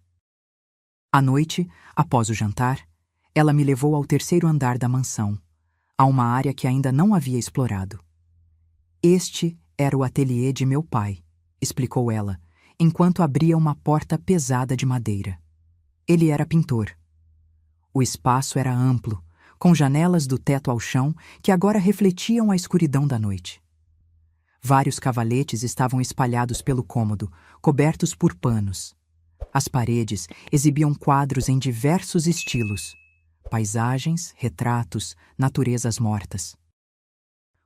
À noite, após o jantar, ela me levou ao terceiro andar da mansão, a uma área que ainda não havia explorado. Este era o ateliê de meu pai, explicou ela, enquanto abria uma porta pesada de madeira. Ele era pintor. O espaço era amplo, com janelas do teto ao chão que agora refletiam a escuridão da noite. Vários cavaletes estavam espalhados pelo cômodo, cobertos por panos. As paredes exibiam quadros em diversos estilos: paisagens, retratos, naturezas mortas.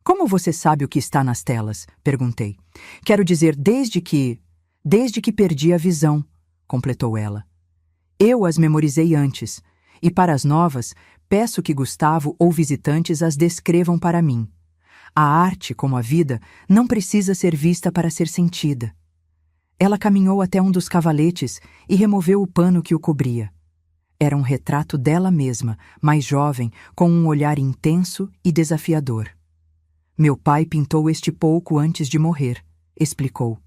Como você sabe o que está nas telas? Perguntei. Quero dizer, desde que perdi a visão, completou ela. Eu as memorizei antes, e para as novas, peço que Gustavo ou visitantes as descrevam para mim. A arte, como a vida, não precisa ser vista para ser sentida. Ela caminhou até um dos cavaletes e removeu o pano que o cobria. Era um retrato dela mesma, mais jovem, com um olhar intenso e desafiador. Meu pai pintou este pouco antes de morrer, explicou.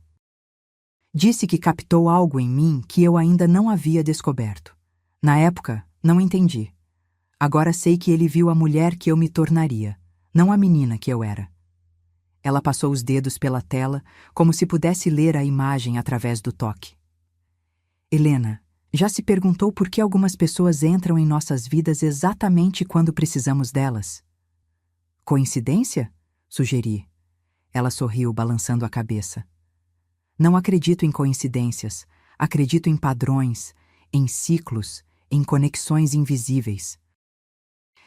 Disse que captou algo em mim que eu ainda não havia descoberto. Na época, não entendi. Agora sei que ele viu a mulher que eu me tornaria, não a menina que eu era. Ela passou os dedos pela tela, como se pudesse ler a imagem através do toque. Helena, Já se perguntou por que algumas pessoas entram em nossas vidas exatamente quando precisamos delas? Coincidência? Sugeri. Ela sorriu, balançando a cabeça. Não acredito em coincidências. Acredito em padrões, em ciclos, em conexões invisíveis.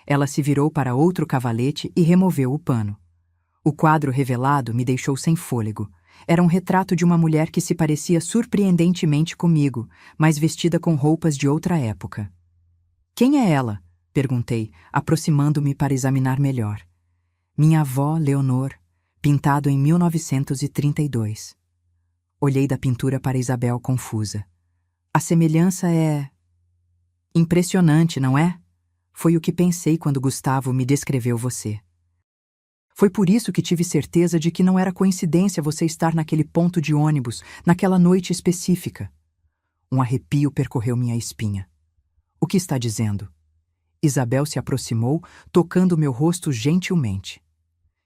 Ela se virou para outro cavalete e removeu o pano. O quadro revelado me deixou sem fôlego. Era um retrato de uma mulher que se parecia surpreendentemente comigo, mas vestida com roupas de outra época. Quem é ela? Perguntei, aproximando-me para examinar melhor. Minha avó, Leonor, pintado em 1932. Olhei da pintura para Isabel confusa. A semelhança é... impressionante, não é? Foi o que pensei quando Gustavo me descreveu você. Foi por isso que tive certeza de que não era coincidência você estar naquele ponto de ônibus, naquela noite específica. Um arrepio percorreu minha espinha. O que está dizendo? Isabel se aproximou, tocando meu rosto gentilmente.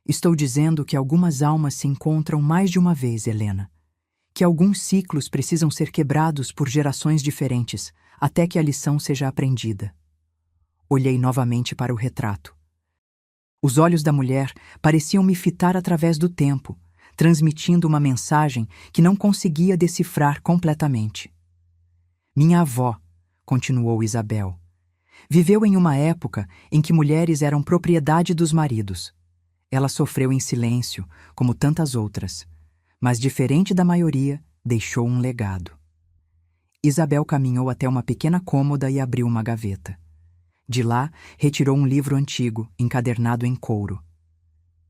Estou dizendo que algumas almas se encontram mais de uma vez, Helena. Que alguns ciclos precisam ser quebrados por gerações diferentes, até que a lição seja aprendida. Olhei novamente para o retrato. Os olhos da mulher pareciam me fitar através do tempo, transmitindo uma mensagem que não conseguia decifrar completamente. Minha avó, continuou Isabel, viveu em uma época em que mulheres eram propriedade dos maridos. Ela sofreu em silêncio, como tantas outras, mas, diferente da maioria, deixou um legado. Isabel caminhou até uma pequena cômoda e abriu uma gaveta. De lá, retirou um livro antigo, encadernado em couro.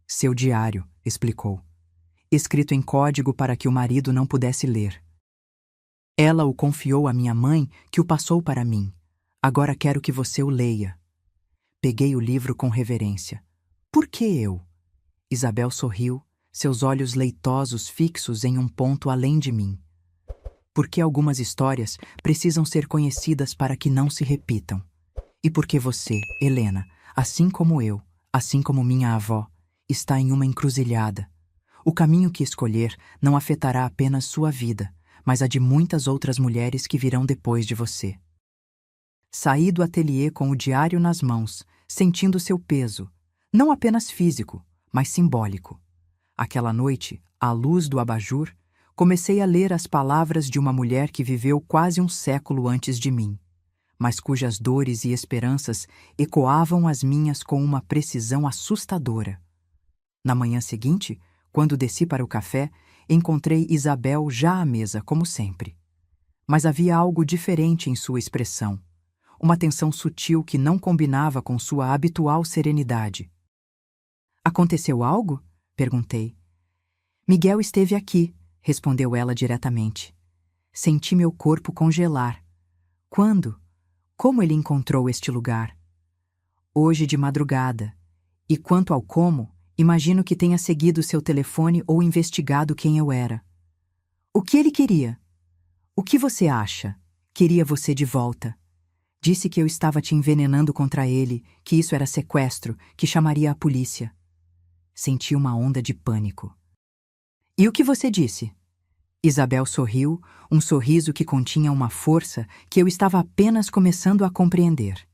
Seu diário, explicou, escrito em código para que o marido não pudesse ler. Ela o confiou à minha mãe, que o passou para mim. Agora quero que você o leia. Peguei o livro com reverência. Por que eu? Isabel sorriu, seus olhos leitosos fixos em um ponto além de mim. Porque algumas histórias precisam ser conhecidas para que não se repitam. E porque você, Helena, assim como eu, assim como minha avó, está em uma encruzilhada. O caminho que escolher não afetará apenas sua vida, mas a de muitas outras mulheres que virão depois de você. Saí do ateliê com o diário nas mãos, sentindo seu peso, não apenas físico, mas simbólico. Aquela noite, à luz do abajur, comecei a ler as palavras de uma mulher que viveu quase um século antes de mim, mas cujas dores e esperanças ecoavam as minhas com uma precisão assustadora. Na manhã seguinte, quando desci para o café, encontrei Isabel já à mesa, como sempre. Mas havia algo diferente em sua expressão, uma tensão sutil que não combinava com sua habitual serenidade. Aconteceu algo? Perguntei. Miguel esteve aqui, respondeu ela diretamente. Senti meu corpo congelar. Quando? Como ele encontrou este lugar? Hoje de madrugada. E quanto ao como, imagino que tenha seguido seu telefone ou investigado quem eu era. O que ele queria? O que você acha? Queria você de volta. Disse que eu estava te envenenando contra ele, que isso era sequestro, que chamaria a polícia. Senti uma onda de pânico. E o que você disse? Isabel sorriu, um sorriso que continha uma força que eu estava apenas começando a compreender.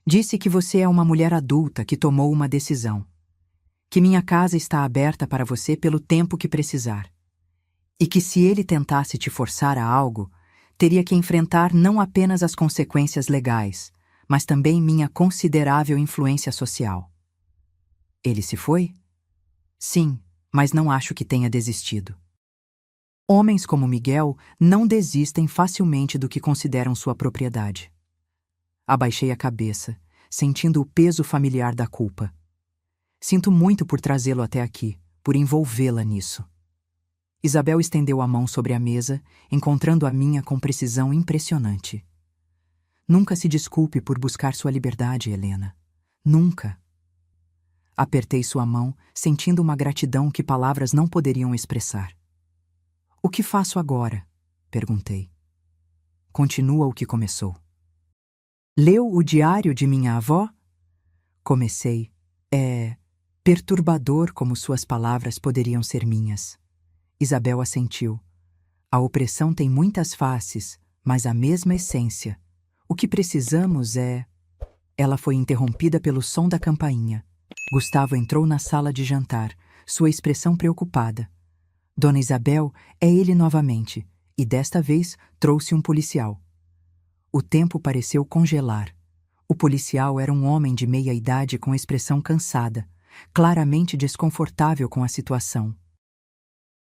Disse que você é uma mulher adulta que tomou uma decisão. Que minha casa está aberta para você pelo tempo que precisar. E que se ele tentasse te forçar a algo, teria que enfrentar não apenas as consequências legais, mas também minha considerável influência social. Ele se foi? Sim, mas não acho que tenha desistido. Homens como Miguel não desistem facilmente do que consideram sua propriedade. Abaixei a cabeça, sentindo o peso familiar da culpa. Sinto muito por trazê-lo até aqui, por envolvê-la nisso. Isabel estendeu a mão sobre a mesa, encontrando a minha com precisão impressionante. Nunca se desculpe por buscar sua liberdade, Helena. Nunca. Apertei sua mão, sentindo uma gratidão que palavras não poderiam expressar. O que faço agora? Perguntei. Continua o que começou. Leu o diário de minha avó? Comecei. É perturbador como suas palavras poderiam ser minhas. Isabel assentiu. A opressão tem muitas faces, mas a mesma essência. O que precisamos é... Ela foi interrompida pelo som da campainha. Gustavo entrou na sala de jantar, sua expressão preocupada. Dona Isabel, é ele novamente, e desta vez trouxe um policial. O tempo pareceu congelar. O policial era um homem de meia idade com expressão cansada, claramente desconfortável com a situação.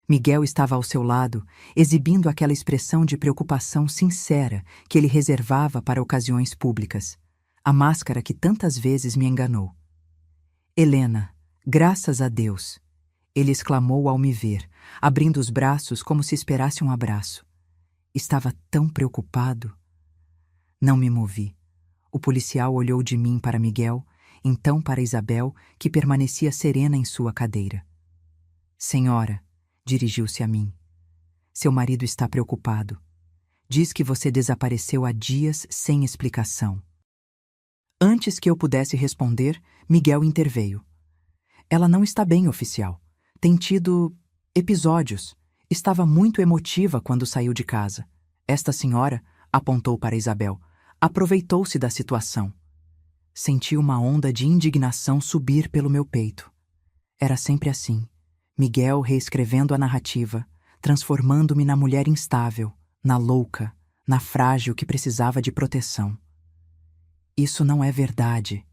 Miguel estava ao seu lado, exibindo aquela expressão de preocupação sincera que ele reservava para ocasiões públicas, a máscara que tantas vezes me enganou. Helena, graças a Deus! Ele exclamou ao me ver, abrindo os braços como se esperasse um abraço. Estava tão preocupado. Não me movi. O policial olhou de mim para Miguel, então para Isabel, que permanecia serena em sua cadeira. Senhora, dirigiu-se a mim. Seu marido está preocupado. Diz que você desapareceu há dias sem explicação. Antes que eu pudesse responder, Miguel interveio. Ela não está bem, oficial. Tem tido episódios. Estava muito emotiva quando saiu de casa. Esta senhora, apontou para Isabel, aproveitou-se da situação. Senti uma onda de indignação subir pelo meu peito. Era sempre assim. Miguel reescrevendo a narrativa, transformando-me na mulher instável, na louca, na frágil que precisava de proteção. Isso não é verdade,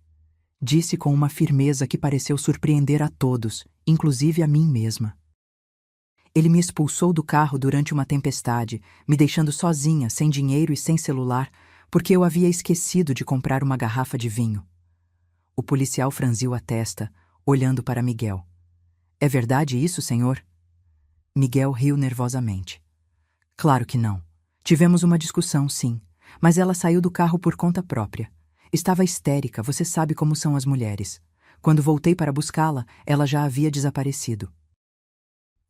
disse com uma firmeza que pareceu surpreender a todos, inclusive a mim mesma. Ele me expulsou do carro durante uma tempestade, me deixando sozinha, sem dinheiro e sem celular, porque eu havia esquecido de comprar uma garrafa de vinho. O policial franziu a testa, olhando para Miguel. É verdade isso, senhor? Miguel riu nervosamente. Claro que não. Tivemos uma discussão, sim, mas ela saiu do carro por conta própria. Estava histérica, você sabe como são as mulheres. Quando voltei para buscá-la, ela já havia desaparecido.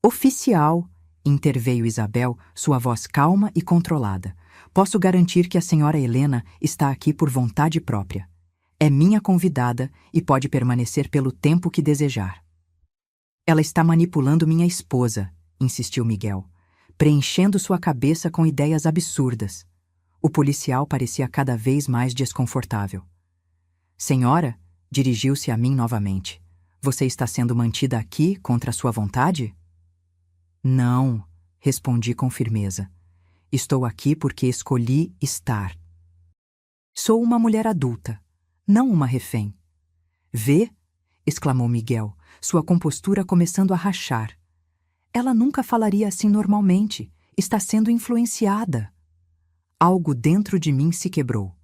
Oficial, interveio Isabel, sua voz calma e controlada. Posso garantir que a senhora Helena está aqui por vontade própria. É minha convidada e pode permanecer pelo tempo que desejar. Ela está manipulando minha esposa, insistiu Miguel, preenchendo sua cabeça com ideias absurdas. O policial parecia cada vez mais desconfortável. Senhora, dirigiu-se a mim novamente. Você está sendo mantida aqui contra sua vontade? Não, respondi com firmeza. Estou aqui porque escolhi estar. Sou uma mulher adulta, não uma refém. Vê? Exclamou Miguel, sua compostura começando a rachar. Ela nunca falaria assim normalmente. Está sendo influenciada. Algo dentro de mim se quebrou.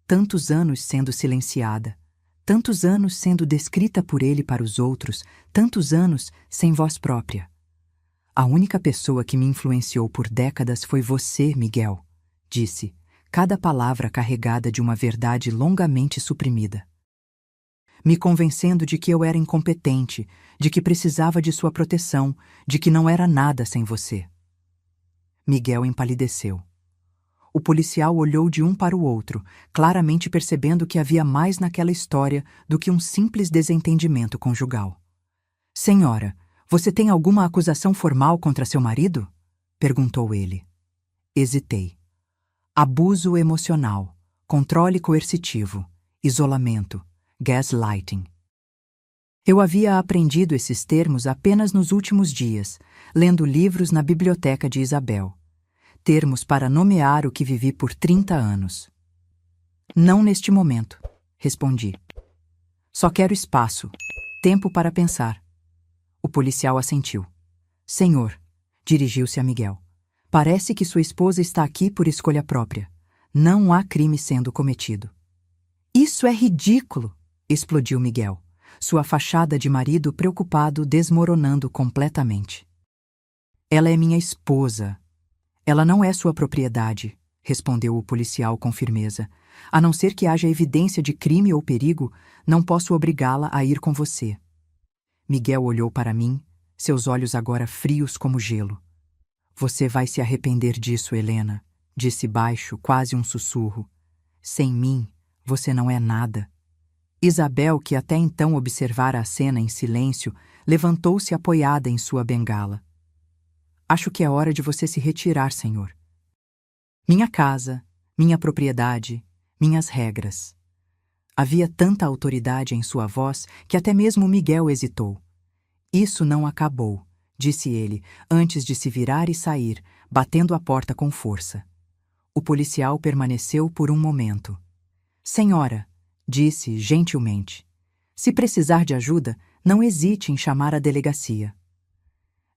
Tantos anos sendo silenciada. Tantos anos sendo descrita por ele para os outros. Tantos anos sem voz própria. A única pessoa que me influenciou por décadas foi você, Miguel, disse, cada palavra carregada de uma verdade longamente suprimida. Me convencendo de que eu era incompetente, de que precisava de sua proteção, de que não era nada sem você. Miguel empalideceu. O policial olhou de um para o outro, claramente percebendo que havia mais naquela história do que um simples desentendimento conjugal. Senhora, você tem alguma acusação formal contra seu marido? Perguntou ele. Hesitei. Abuso emocional, controle coercitivo, isolamento, gaslighting. Eu havia aprendido esses termos apenas nos últimos dias, lendo livros na biblioteca de Isabel. Termos para nomear o que vivi por 30 anos. Não neste momento, respondi. Só quero espaço, tempo para pensar. O policial assentiu. Senhor, dirigiu-se a Miguel, parece que sua esposa está aqui por escolha própria. Não há crime sendo cometido. Isso é ridículo, explodiu Miguel, sua fachada de marido preocupado desmoronando completamente. Ela é minha esposa. Ela não é sua propriedade, respondeu o policial com firmeza. A não ser que haja evidência de crime ou perigo, não posso obrigá-la a ir com você. Miguel olhou para mim, seus olhos agora frios como gelo. Você vai se arrepender disso, Helena, disse baixo, quase um sussurro. Sem mim, você não é nada. Isabel, que até então observara a cena em silêncio, levantou-se apoiada em sua bengala. Acho que é hora de você se retirar, senhor. Minha casa, minha propriedade, minhas regras. Havia tanta autoridade em sua voz que até mesmo Miguel hesitou. Isso não acabou, disse ele, antes de se virar e sair, batendo a porta com força. O policial permaneceu por um momento. Senhora, disse gentilmente, se precisar de ajuda, não hesite em chamar a delegacia.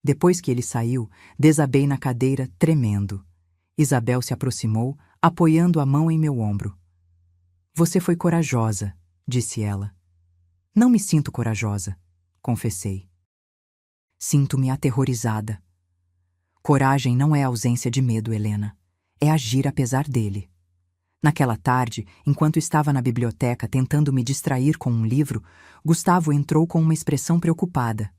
Depois que ele saiu, desabei na cadeira, tremendo. Isabel se aproximou, apoiando a mão em meu ombro. Você foi corajosa, disse ela. Não me sinto corajosa, confessei. Sinto-me aterrorizada. Coragem não é ausência de medo, Helena. É agir apesar dele. Naquela tarde, enquanto estava na biblioteca tentando me distrair com um livro, Gustavo entrou com uma expressão preocupada.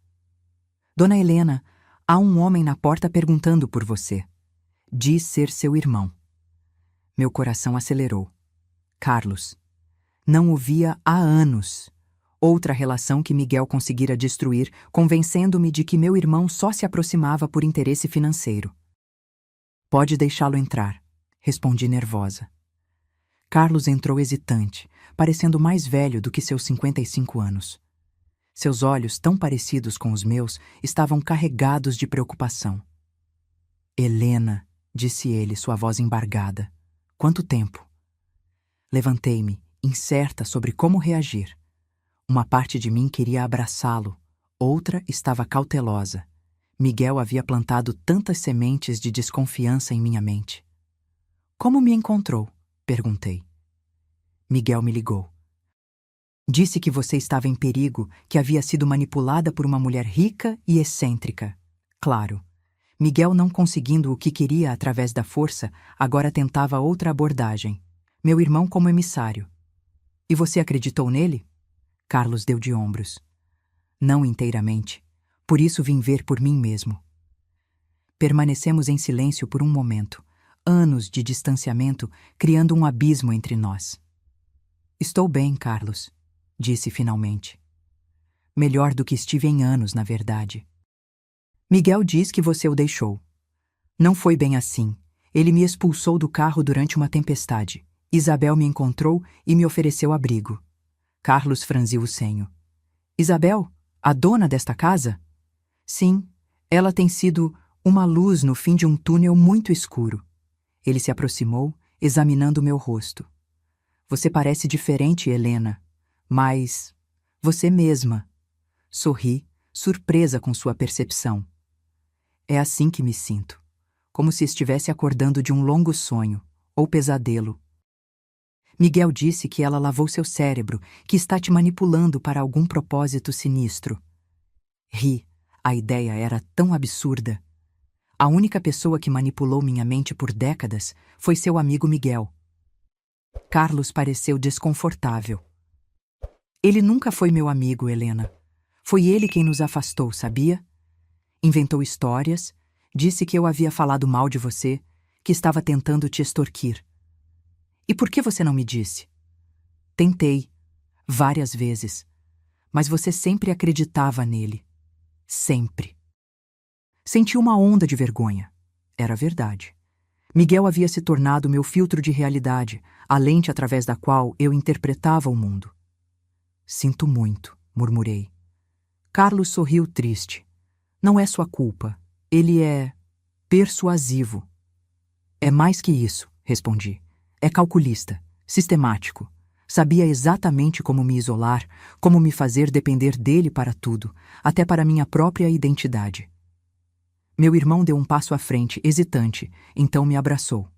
Dona Helena, há um homem na porta perguntando por você. Diz ser seu irmão. Meu coração acelerou. Carlos. Não o via há anos. Outra relação que Miguel conseguira destruir, convencendo-me de que meu irmão só se aproximava por interesse financeiro. Pode deixá-lo entrar, respondi nervosa. Carlos entrou hesitante, parecendo mais velho do que seus 55 anos. Seus olhos, tão parecidos com os meus, estavam carregados de preocupação. Helena, disse ele, sua voz embargada. Quanto tempo? Levantei-me, incerta sobre como reagir. Uma parte de mim queria abraçá-lo, outra estava cautelosa. Miguel havia plantado tantas sementes de desconfiança em minha mente. Como me encontrou? Perguntei. Miguel me ligou. Disse que você estava em perigo, que havia sido manipulada por uma mulher rica e excêntrica. Claro. Miguel, não conseguindo o que queria através da força, agora tentava outra abordagem. Meu irmão como emissário. E você acreditou nele? Carlos deu de ombros. Não inteiramente. Por isso vim ver por mim mesmo. Permanecemos em silêncio por um momento. Anos de distanciamento, criando um abismo entre nós. Estou bem, Carlos, disse finalmente. Melhor do que estive em anos, na verdade. Miguel diz que você o deixou. Não foi bem assim. Ele me expulsou do carro durante uma tempestade. Isabel me encontrou e me ofereceu abrigo. Carlos franziu o senho. Isabel, a dona desta casa? Sim, ela tem sido uma luz no fim de um túnel muito escuro. Ele se aproximou, examinando meu rosto. Você parece diferente, Helena, mas você mesma. Sorri, surpresa com sua percepção. É assim que me sinto, como se estivesse acordando de um longo sonho, ou pesadelo. Miguel disse que ela lavou seu cérebro, que está te manipulando para algum propósito sinistro. Ri, a ideia era tão absurda. A única pessoa que manipulou minha mente por décadas foi seu amigo Miguel. Carlos pareceu desconfortável. Ele nunca foi meu amigo, Helena. Foi ele quem nos afastou, sabia? Inventou histórias, disse que eu havia falado mal de você, que estava tentando te extorquir. E por que você não me disse? Tentei, várias vezes, mas você sempre acreditava nele. Sempre. Senti uma onda de vergonha. Era verdade. Miguel havia se tornado meu filtro de realidade, a lente através da qual eu interpretava o mundo. Sinto muito, murmurei. Carlos sorriu triste. Não é sua culpa. Ele é persuasivo. É mais que isso, respondi. É calculista, sistemático. Sabia exatamente como me isolar, como me fazer depender dele para tudo, até para minha própria identidade. Meu irmão deu um passo à frente, hesitante, então me abraçou.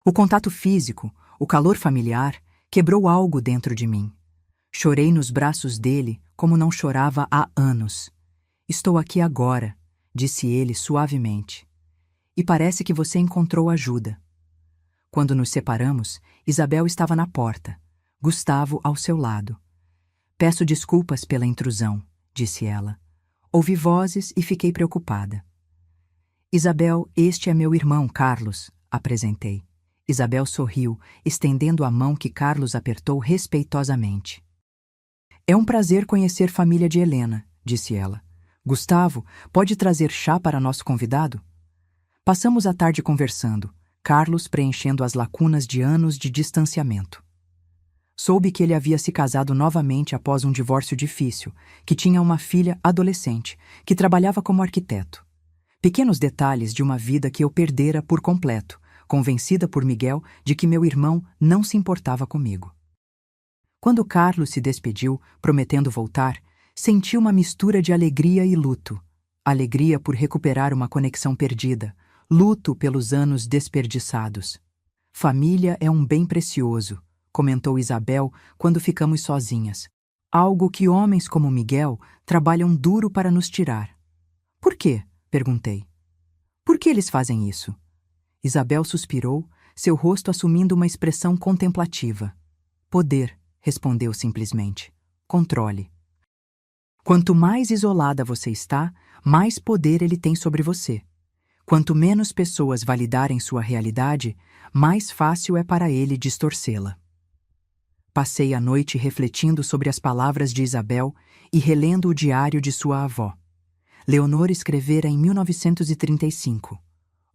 O contato físico, o calor familiar, quebrou algo dentro de mim. Chorei nos braços dele como não chorava há anos. Estou aqui agora, disse ele suavemente. E parece que você encontrou ajuda. Quando nos separamos, Isabel estava na porta, Gustavo ao seu lado. Peço desculpas pela intrusão, disse ela. Ouvi vozes e fiquei preocupada. Isabel, este é meu irmão, Carlos, apresentei. Isabel sorriu, estendendo a mão que Carlos apertou respeitosamente. É um prazer conhecer família de Helena, disse ela. Gustavo, pode trazer chá para nosso convidado? Passamos a tarde conversando. Carlos preenchendo as lacunas de anos de distanciamento. Soube que ele havia se casado novamente após um divórcio difícil, que tinha uma filha adolescente, que trabalhava como arquiteto. Pequenos detalhes de uma vida que eu perdera por completo, convencida por Miguel de que meu irmão não se importava comigo. Quando Carlos se despediu, prometendo voltar, senti uma mistura de alegria e luto. Alegria por recuperar uma conexão perdida, luto pelos anos desperdiçados. Família é um bem precioso, comentou Isabel quando ficamos sozinhas. Algo que homens como Miguel trabalham duro para nos tirar. Por quê? Perguntei. Por que eles fazem isso? Isabel suspirou, seu rosto assumindo uma expressão contemplativa. Poder, respondeu simplesmente. Controle. Quanto mais isolada você está, mais poder ele tem sobre você. Quanto menos pessoas validarem sua realidade, mais fácil é para ele distorcê-la. Passei a noite refletindo sobre as palavras de Isabel e relendo o diário de sua avó. Leonor escrevera em 1935.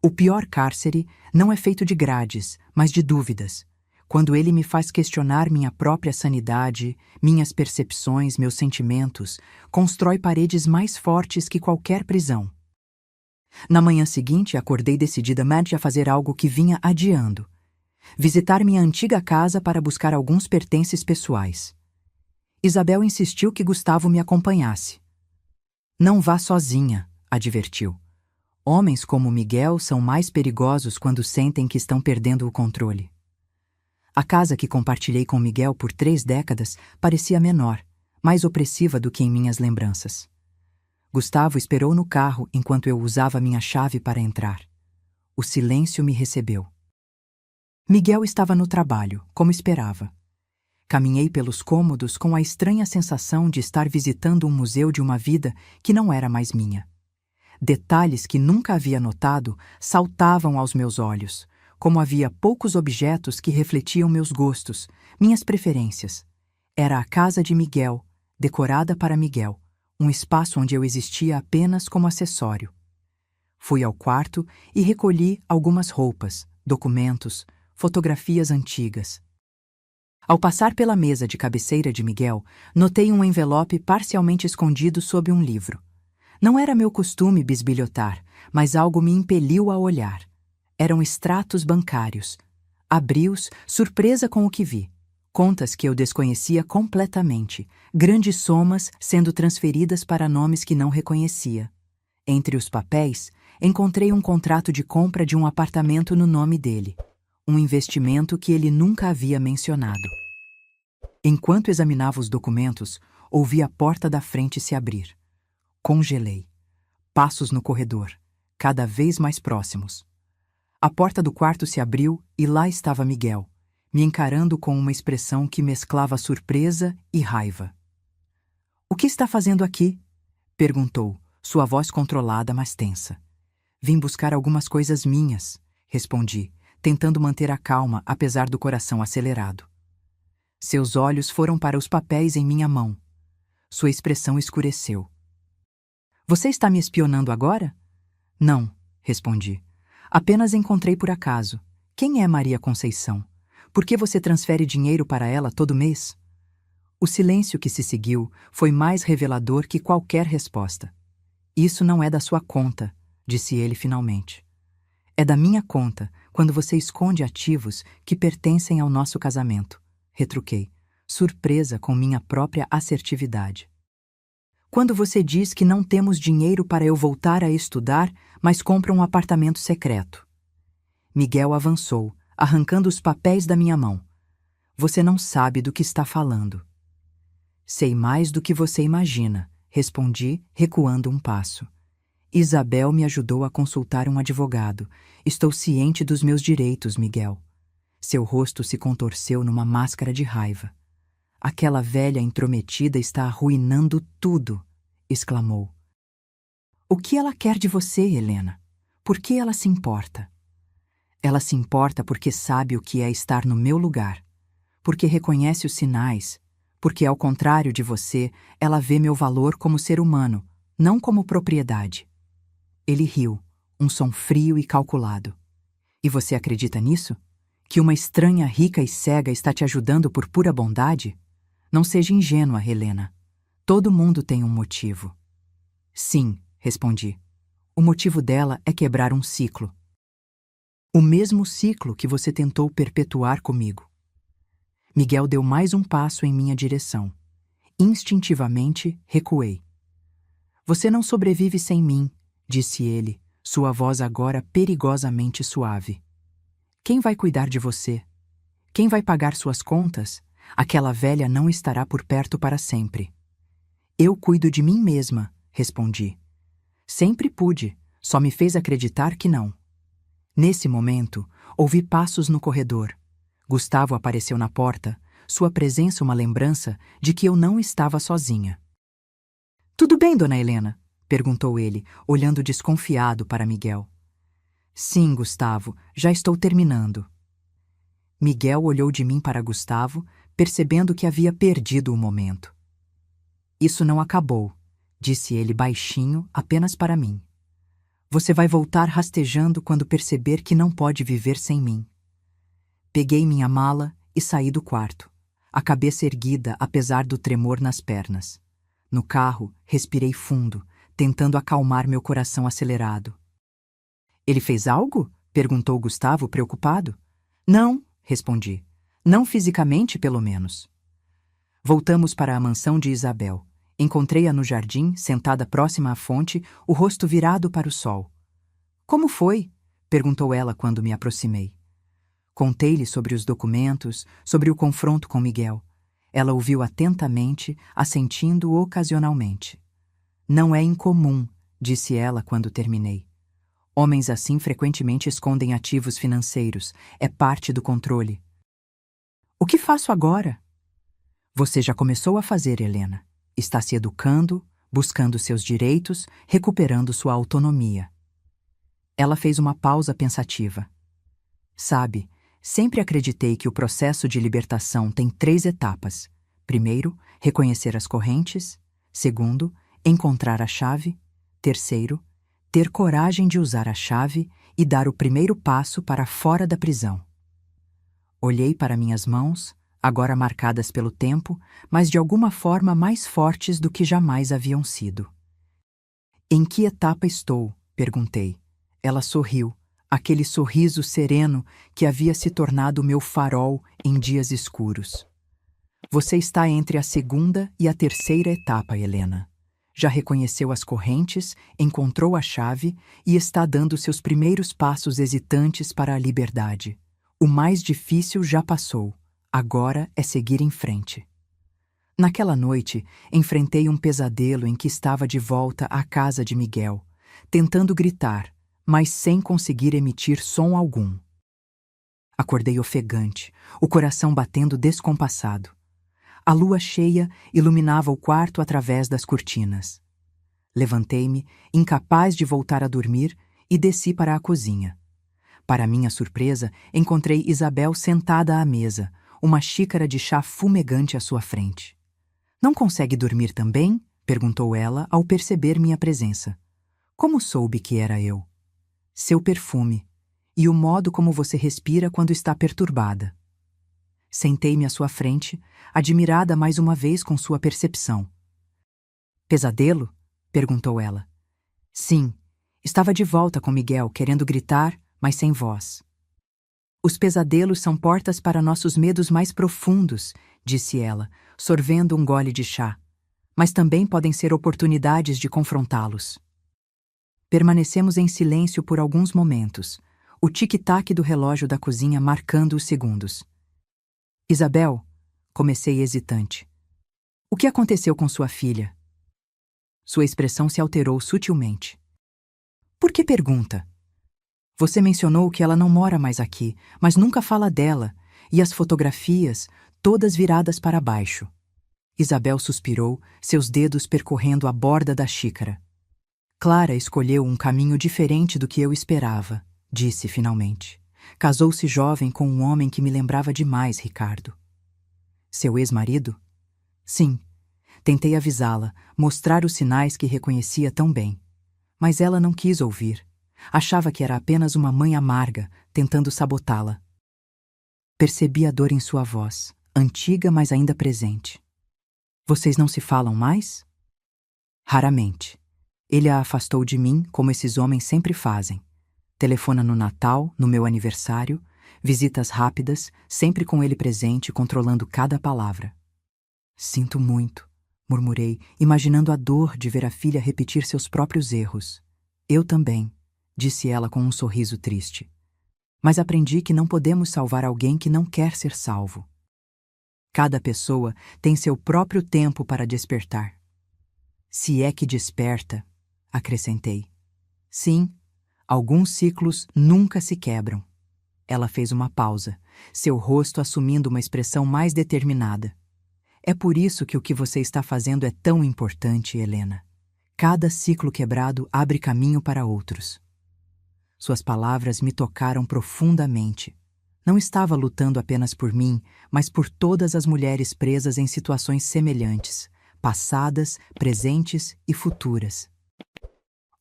O pior cárcere não é feito de grades, mas de dúvidas. Quando ele me faz questionar minha própria sanidade, minhas percepções, meus sentimentos, constrói paredes mais fortes que qualquer prisão. Na manhã seguinte, acordei decididamente a fazer algo que vinha adiando. Visitar minha antiga casa para buscar alguns pertences pessoais. Isabel insistiu que Gustavo me acompanhasse. Não vá sozinha, advertiu. Homens como Miguel são mais perigosos quando sentem que estão perdendo o controle. A casa que compartilhei com Miguel por 3 décadas parecia menor, mais opressiva do que em minhas lembranças. Gustavo esperou no carro enquanto eu usava minha chave para entrar. O silêncio me recebeu. Miguel estava no trabalho, como esperava. Caminhei pelos cômodos com a estranha sensação de estar visitando um museu de uma vida que não era mais minha. Detalhes que nunca havia notado saltavam aos meus olhos, como havia poucos objetos que refletiam meus gostos, minhas preferências. Era a casa de Miguel, decorada para Miguel, um espaço onde eu existia apenas como acessório. Fui ao quarto e recolhi algumas roupas, documentos, fotografias antigas. Ao passar pela mesa de cabeceira de Miguel, notei um envelope parcialmente escondido sob um livro. Não era meu costume bisbilhotar, mas algo me impeliu a olhar. Eram extratos bancários. Abri-os, surpresa com o que vi. Contas que eu desconhecia completamente, grandes somas sendo transferidas para nomes que não reconhecia. Entre os papéis, encontrei um contrato de compra de um apartamento no nome dele. Um investimento que ele nunca havia mencionado. Enquanto examinava os documentos, ouvi a porta da frente se abrir. Congelei. Passos no corredor, cada vez mais próximos. A porta do quarto se abriu e lá estava Miguel, me encarando com uma expressão que mesclava surpresa e raiva. "O que está fazendo aqui?" perguntou, sua voz controlada, mas tensa. "Vim buscar algumas coisas minhas", respondi, tentando manter a calma apesar do coração acelerado. Seus olhos foram para os papéis em minha mão. Sua expressão escureceu. "Você está me espionando agora?" "Não", respondi. "Apenas encontrei por acaso. Quem é Maria Conceição? Por que você transfere dinheiro para ela todo mês?" O silêncio que se seguiu foi mais revelador que qualquer resposta. "Isso não é da sua conta", disse ele finalmente. "É da minha conta, quando você esconde ativos que pertencem ao nosso casamento", retruquei, surpresa com minha própria assertividade. "Quando você diz que não temos dinheiro para eu voltar a estudar, mas compra um apartamento secreto." Miguel avançou, arrancando os papéis da minha mão. "Você não sabe do que está falando." "Sei mais do que você imagina", respondi, recuando um passo. "Isabel me ajudou a consultar um advogado. Estou ciente dos meus direitos, Miguel." Seu rosto se contorceu numa máscara de raiva. "Aquela velha intrometida está arruinando tudo", exclamou. "O que ela quer de você, Helena? Por que ela se importa?" "Ela se importa porque sabe o que é estar no meu lugar, porque reconhece os sinais, porque, ao contrário de você, ela vê meu valor como ser humano, não como propriedade." Ele riu, um som frio e calculado. E você acredita nisso? Que uma estranha rica e cega está te ajudando por pura bondade? Não seja ingênua, Helena. Todo mundo tem um motivo. Sim, respondi. O motivo dela é quebrar um ciclo. O mesmo ciclo que você tentou perpetuar comigo. Miguel deu mais um passo em minha direção. Instintivamente, recuei. Você não sobrevive sem mim, disse ele, sua voz agora perigosamente suave. Quem vai cuidar de você? Quem vai pagar suas contas? Aquela velha não estará por perto para sempre. Eu cuido de mim mesma, respondi. Sempre pude, só me fez acreditar que não. Nesse momento, ouvi passos no corredor. Gustavo apareceu na porta, sua presença uma lembrança de que eu não estava sozinha. Tudo bem, dona Helena? Perguntou ele, olhando desconfiado para Miguel. Sim, Gustavo, já estou terminando. Miguel olhou de mim para Gustavo, percebendo que havia perdido o momento. Isso não acabou, disse ele baixinho, apenas para mim. Você vai voltar rastejando quando perceber que não pode viver sem mim. Peguei minha mala e saí do quarto, a cabeça erguida apesar do tremor nas pernas. No carro, respirei fundo, tentando acalmar meu coração acelerado. Ele fez algo? Perguntou Gustavo, preocupado. Não, respondi. Não fisicamente, pelo menos. Voltamos para a mansão de Isabel. Encontrei-a no jardim, sentada próxima à fonte, o rosto virado para o sol. Como foi? Perguntou ela quando me aproximei. Contei-lhe sobre os documentos, sobre o confronto com Miguel. Ela ouviu atentamente, assentindo ocasionalmente. Não é incomum, disse ela quando terminei. Homens assim frequentemente escondem ativos financeiros. É parte do controle. O que faço agora? Você já começou a fazer, Helena. Está se educando, buscando seus direitos, recuperando sua autonomia. Ela fez uma pausa pensativa. Sabe, sempre acreditei que o processo de libertação tem 3 etapas. Primeiro, reconhecer as correntes. Segundo, encontrar a chave. Terceiro, ter coragem de usar a chave e dar o primeiro passo para fora da prisão. Olhei para minhas mãos, agora marcadas pelo tempo, mas de alguma forma mais fortes do que jamais haviam sido. Em que etapa estou? Perguntei. Ela sorriu, aquele sorriso sereno que havia se tornado meu farol em dias escuros. Você está entre a segunda e a terceira etapa, Helena. Já reconheceu as correntes, encontrou a chave e está dando seus primeiros passos hesitantes para a liberdade. O mais difícil já passou. Agora é seguir em frente. Naquela noite, enfrentei um pesadelo em que estava de volta à casa de Miguel, tentando gritar, mas sem conseguir emitir som algum. Acordei ofegante, o coração batendo descompassado. A lua cheia iluminava o quarto através das cortinas. Levantei-me, incapaz de voltar a dormir, e desci para a cozinha. Para minha surpresa, encontrei Isabel sentada à mesa, uma xícara de chá fumegante à sua frente. Não consegue dormir também? Perguntou ela ao perceber minha presença. Como soube que era eu? Seu perfume e o modo como você respira quando está perturbada. Sentei-me à sua frente, admirada mais uma vez com sua percepção. Pesadelo? Perguntou ela. Sim, estava de volta com Miguel, querendo gritar, mas sem voz. Os pesadelos são portas para nossos medos mais profundos, disse ela, sorvendo um gole de chá. Mas também podem ser oportunidades de confrontá-los. Permanecemos em silêncio por alguns momentos, o tic-tac do relógio da cozinha marcando os segundos. Isabel, comecei hesitante. O que aconteceu com sua filha? Sua expressão se alterou sutilmente. Por que pergunta? Você mencionou que ela não mora mais aqui, mas nunca fala dela, e as fotografias, todas viradas para baixo. Isabel suspirou, seus dedos percorrendo a borda da xícara. Clara escolheu um caminho diferente do que eu esperava, disse finalmente. Casou-se jovem com um homem que me lembrava demais, Ricardo. Seu ex-marido? Sim. Tentei avisá-la, mostrar os sinais que reconhecia tão bem. Mas ela não quis ouvir. Achava que era apenas uma mãe amarga, tentando sabotá-la. Percebi a dor em sua voz, antiga, mas ainda presente. Vocês não se falam mais? Raramente. Ele a afastou de mim, como esses homens sempre fazem. Telefona no Natal, no meu aniversário, visitas rápidas, sempre com ele presente, controlando cada palavra. Sinto muito, murmurei, imaginando a dor de ver a filha repetir seus próprios erros. Eu também, disse ela com um sorriso triste. Mas aprendi que não podemos salvar alguém que não quer ser salvo. Cada pessoa tem seu próprio tempo para despertar. Se é que desperta, acrescentei. Sim, alguns ciclos nunca se quebram. Ela fez uma pausa, seu rosto assumindo uma expressão mais determinada. É por isso que o que você está fazendo é tão importante, Helena. Cada ciclo quebrado abre caminho para outros. Suas palavras me tocaram profundamente. Não estava lutando apenas por mim, mas por todas as mulheres presas em situações semelhantes, passadas, presentes e futuras.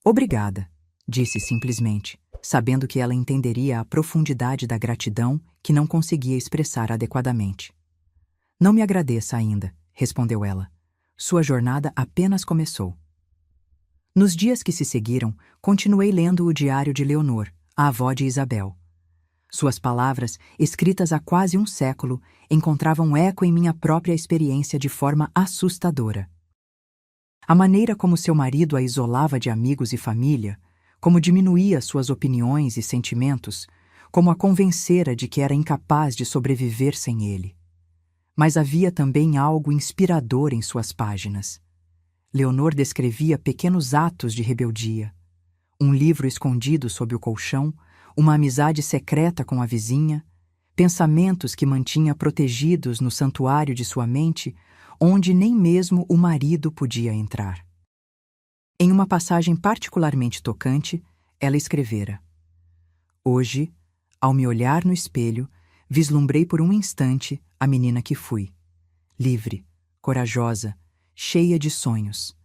Obrigada, disse simplesmente, sabendo que ela entenderia a profundidade da gratidão que não conseguia expressar adequadamente. Não me agradeça ainda, respondeu ela. Sua jornada apenas começou. Nos dias que se seguiram, continuei lendo o diário de Leonor, a avó de Isabel. Suas palavras, escritas há quase um século, encontravam eco em minha própria experiência de forma assustadora. A maneira como seu marido a isolava de amigos e família, como diminuía suas opiniões e sentimentos, como a convencera de que era incapaz de sobreviver sem ele. Mas havia também algo inspirador em suas páginas. Leonor descrevia pequenos atos de rebeldia. Um livro escondido sob o colchão, uma amizade secreta com a vizinha, pensamentos que mantinha protegidos no santuário de sua mente, onde nem mesmo o marido podia entrar. Em uma passagem particularmente tocante, ela escrevera: Hoje, ao me olhar no espelho, vislumbrei por um instante a menina que fui. Livre, corajosa, cheia de sonhos.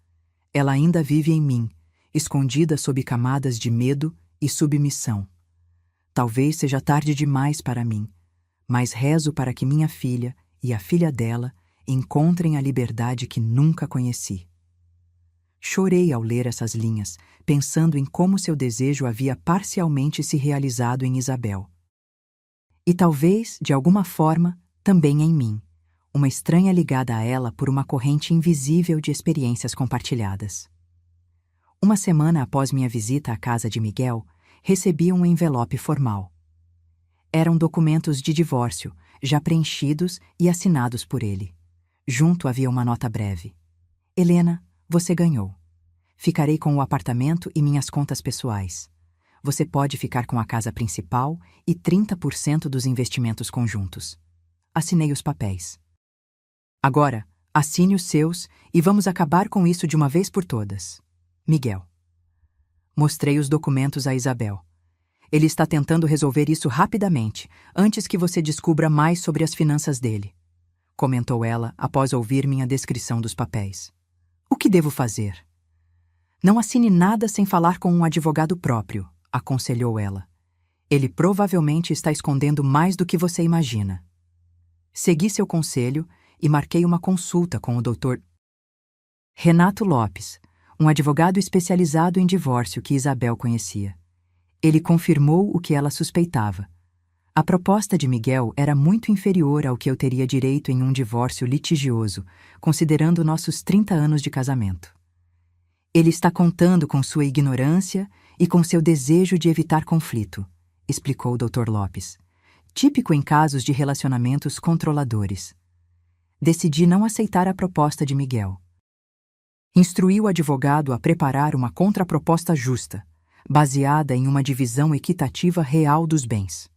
Ela ainda vive em mim, escondida sob camadas de medo e submissão. Talvez seja tarde demais para mim, mas rezo para que minha filha e a filha dela encontrem a liberdade que nunca conheci. Chorei ao ler essas linhas, pensando em como seu desejo havia parcialmente se realizado em Isabel. E talvez, de alguma forma, também em mim, uma estranha ligada a ela por uma corrente invisível de experiências compartilhadas. Uma semana após minha visita à casa de Miguel, recebi um envelope formal. Eram documentos de divórcio, já preenchidos e assinados por ele. Junto havia uma nota breve. Helena, você ganhou. Ficarei com o apartamento e minhas contas pessoais. Você pode ficar com a casa principal e 30% dos investimentos conjuntos. Assinei os papéis. Agora, assine os seus e vamos acabar com isso de uma vez por todas. Miguel. Mostrei os documentos a Isabel. Ele está tentando resolver isso rapidamente, antes que você descubra mais sobre as finanças dele, comentou ela após ouvir minha descrição dos papéis. O que devo fazer? Não assine nada sem falar com um advogado próprio, aconselhou ela. Ele provavelmente está escondendo mais do que você imagina. Segui seu conselho e marquei uma consulta com o Dr. Renato Lopes, um advogado especializado em divórcio que Isabel conhecia. Ele confirmou o que ela suspeitava. A proposta de Miguel era muito inferior ao que eu teria direito em um divórcio litigioso, considerando nossos 30 anos de casamento. Ele está contando com sua ignorância e com seu desejo de evitar conflito, explicou o Dr. Lopes, típico em casos de relacionamentos controladores. Decidi não aceitar a proposta de Miguel. Instruí o advogado a preparar uma contraproposta justa, baseada em uma divisão equitativa real dos bens.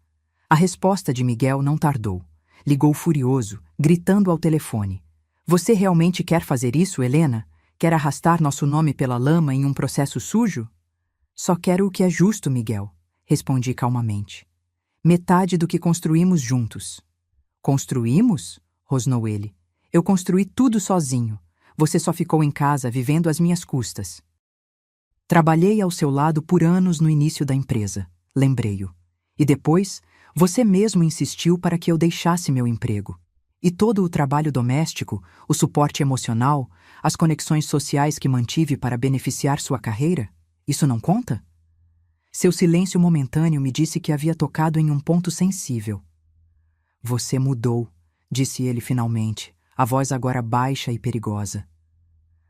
A resposta de Miguel não tardou. Ligou furioso, gritando ao telefone. Você realmente quer fazer isso, Helena? Quer arrastar nosso nome pela lama em um processo sujo? Só quero o que é justo, Miguel, respondi calmamente. Metade do que construímos juntos. Construímos? Rosnou ele. Eu construí tudo sozinho. Você só ficou em casa vivendo às minhas custas. Trabalhei ao seu lado por anos no início da empresa, lembrei-o. E depois, você mesmo insistiu para que eu deixasse meu emprego. E todo o trabalho doméstico, o suporte emocional, as conexões sociais que mantive para beneficiar sua carreira, isso não conta? Seu silêncio momentâneo me disse que havia tocado em um ponto sensível. Você mudou, disse ele finalmente, a voz agora baixa e perigosa.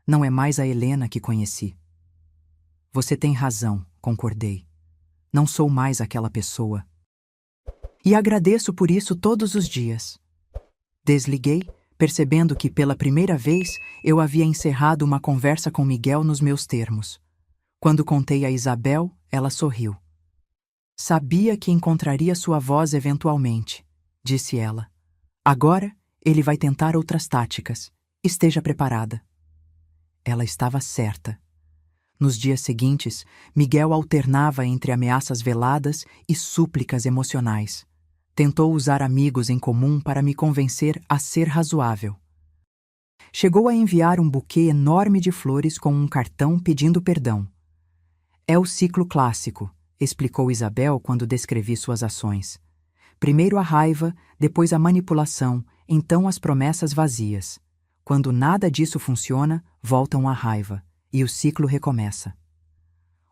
Não é mais a Helena que conheci. Você tem razão, concordei. Não sou mais aquela pessoa. E agradeço por isso todos os dias. Desliguei, percebendo que pela primeira vez eu havia encerrado uma conversa com Miguel nos meus termos. Quando contei a Isabel, ela sorriu. Sabia que encontraria sua voz eventualmente, disse ela. Agora, ele vai tentar outras táticas. Esteja preparada. Ela estava certa. Nos dias seguintes, Miguel alternava entre ameaças veladas e súplicas emocionais. Tentou usar amigos em comum para me convencer a ser razoável. Chegou a enviar um buquê enorme de flores com um cartão pedindo perdão. É o ciclo clássico, explicou Isabel quando descrevi suas ações. Primeiro a raiva, depois a manipulação, então as promessas vazias. Quando nada disso funciona, voltam à raiva. E o ciclo recomeça.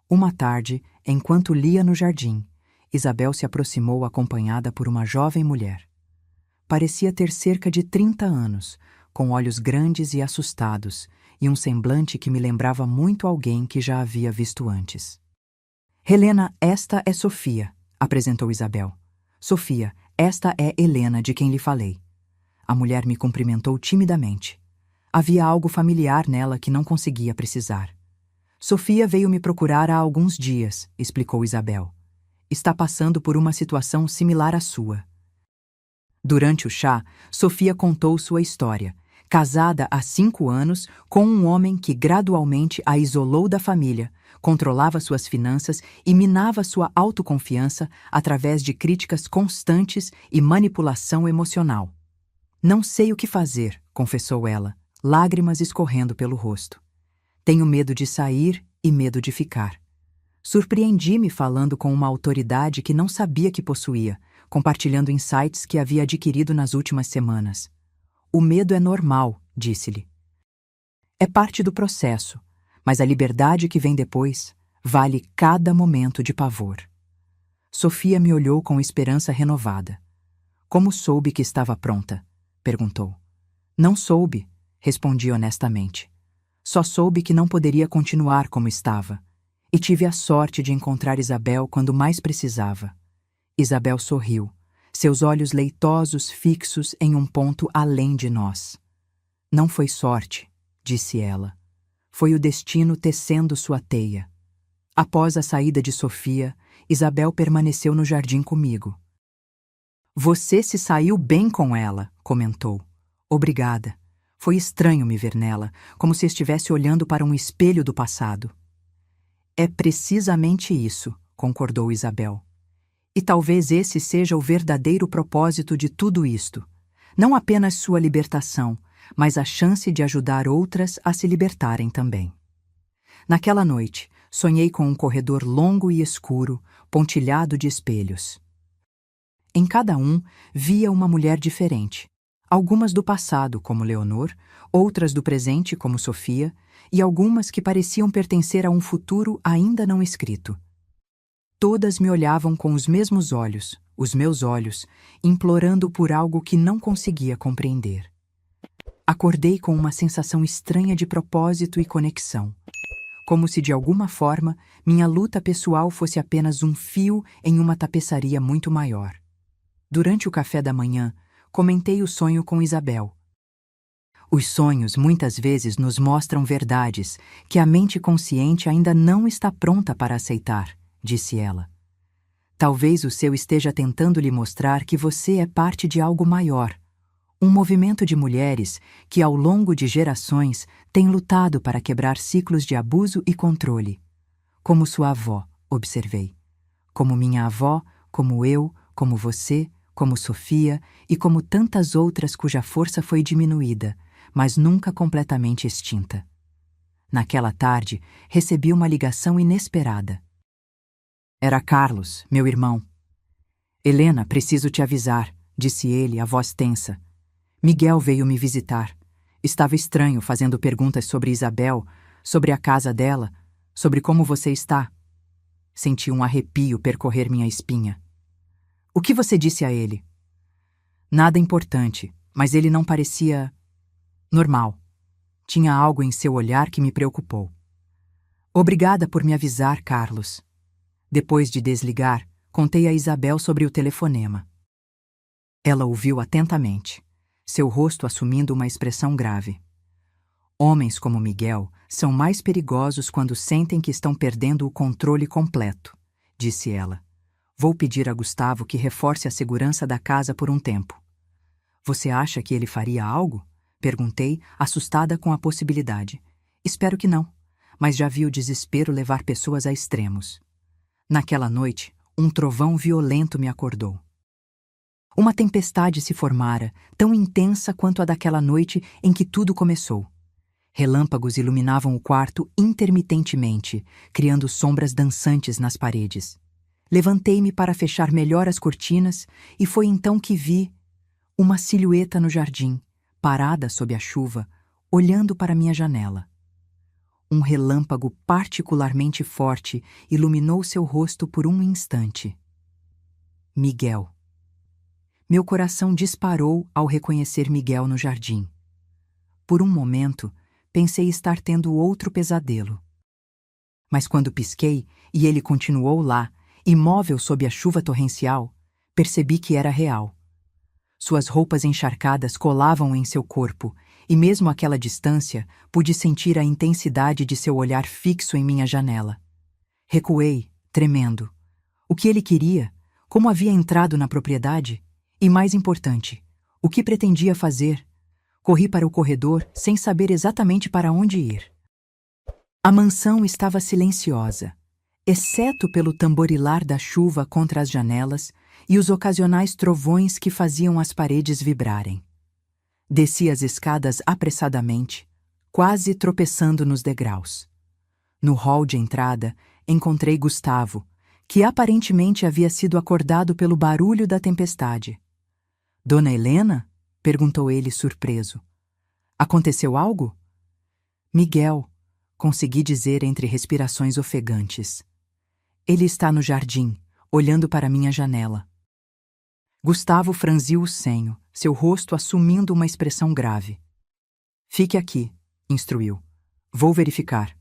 Uma tarde, enquanto lia no jardim, Isabel se aproximou acompanhada por uma jovem mulher. Parecia ter cerca de 30 anos, com olhos grandes e assustados, e um semblante que me lembrava muito alguém que já havia visto antes. Helena, esta é Sofia, apresentou Isabel. Sofia, esta é Helena de quem lhe falei. A mulher me cumprimentou timidamente. Havia algo familiar nela que não conseguia precisar. Sofia veio me procurar há alguns dias, explicou Isabel. Está passando por uma situação similar à sua. Durante o chá, Sofia contou sua história, casada há 5 anos com um homem que gradualmente a isolou da família, controlava suas finanças e minava sua autoconfiança através de críticas constantes e manipulação emocional. Não sei o que fazer, confessou ela, lágrimas escorrendo pelo rosto. Tenho medo de sair e medo de ficar. Surpreendi-me falando com uma autoridade que não sabia que possuía, compartilhando insights que havia adquirido nas últimas semanas. O medo é normal, disse-lhe. É parte do processo, mas a liberdade que vem depois vale cada momento de pavor. Sofia me olhou com esperança renovada. Como soube que estava pronta? Perguntou. Não soube, respondi honestamente. Só soube que não poderia continuar como estava. E tive a sorte de encontrar Isabel quando mais precisava. Isabel sorriu, seus olhos leitosos fixos em um ponto além de nós. Não foi sorte, disse ela. Foi o destino tecendo sua teia. Após a saída de Sofia, Isabel permaneceu no jardim comigo. Você se saiu bem com ela, comentou. Obrigada. Foi estranho me ver nela, como se estivesse olhando para um espelho do passado. É precisamente isso, concordou Isabel. E talvez esse seja o verdadeiro propósito de tudo isto. Não apenas sua libertação, mas a chance de ajudar outras a se libertarem também. Naquela noite, sonhei com um corredor longo e escuro, pontilhado de espelhos. Em cada um, via uma mulher diferente. Algumas do passado, como Leonor, outras do presente, como Sofia, e algumas que pareciam pertencer a um futuro ainda não escrito. Todas me olhavam com os mesmos olhos, os meus olhos, implorando por algo que não conseguia compreender. Acordei com uma sensação estranha de propósito e conexão, como se de alguma forma minha luta pessoal fosse apenas um fio em uma tapeçaria muito maior. Durante o café da manhã, comentei o sonho com Isabel. Os sonhos muitas vezes nos mostram verdades que a mente consciente ainda não está pronta para aceitar, disse ela. Talvez o seu esteja tentando lhe mostrar que você é parte de algo maior, um movimento de mulheres que ao longo de gerações tem lutado para quebrar ciclos de abuso e controle. Como sua avó, observei. Como minha avó, como eu, como você, como Sofia e como tantas outras cuja força foi diminuída, mas nunca completamente extinta. Naquela tarde, recebi uma ligação inesperada. Era Carlos, meu irmão. Helena, preciso te avisar, disse ele, a voz tensa. Miguel veio me visitar. Estava estranho fazendo perguntas sobre Isabel, sobre a casa dela, sobre como você está. Senti um arrepio percorrer minha espinha. O que você disse a ele? Nada importante, mas ele não parecia normal. Tinha algo em seu olhar que me preocupou. Obrigada por me avisar, Carlos. Depois de desligar, contei a Isabel sobre o telefonema. Ela ouviu atentamente, seu rosto assumindo uma expressão grave. Homens como Miguel são mais perigosos quando sentem que estão perdendo o controle completo, disse ela. Vou pedir a Gustavo que reforce a segurança da casa por um tempo. Você acha que ele faria algo? Perguntei, assustada com a possibilidade. Espero que não, mas já vi o desespero levar pessoas a extremos. Naquela noite, um trovão violento me acordou. Uma tempestade se formara, tão intensa quanto a daquela noite em que tudo começou. Relâmpagos iluminavam o quarto intermitentemente, criando sombras dançantes nas paredes. Levantei-me para fechar melhor as cortinas e foi então que vi uma silhueta no jardim, parada sob a chuva, olhando para minha janela. Um relâmpago particularmente forte iluminou seu rosto por um instante. Miguel. Meu coração disparou ao reconhecer Miguel no jardim. Por um momento, pensei estar tendo outro pesadelo. Mas quando pisquei e ele continuou lá, imóvel sob a chuva torrencial, percebi que era real. Suas roupas encharcadas colavam em seu corpo, e mesmo àquela distância, pude sentir a intensidade de seu olhar fixo em minha janela. Recuei, tremendo. O que ele queria? Como havia entrado na propriedade? E mais importante, o que pretendia fazer? Corri para o corredor sem saber exatamente para onde ir. A mansão estava silenciosa, exceto pelo tamborilar da chuva contra as janelas e os ocasionais trovões que faziam as paredes vibrarem. Desci as escadas apressadamente, quase tropeçando nos degraus. No hall de entrada, encontrei Gustavo, que aparentemente havia sido acordado pelo barulho da tempestade. Dona Helena? Perguntou ele surpreso. Aconteceu algo? Miguel, consegui dizer entre respirações ofegantes. Ele está no jardim, olhando para minha janela. Gustavo franziu o senho, seu rosto assumindo uma expressão grave. Fique aqui, instruiu. Vou verificar.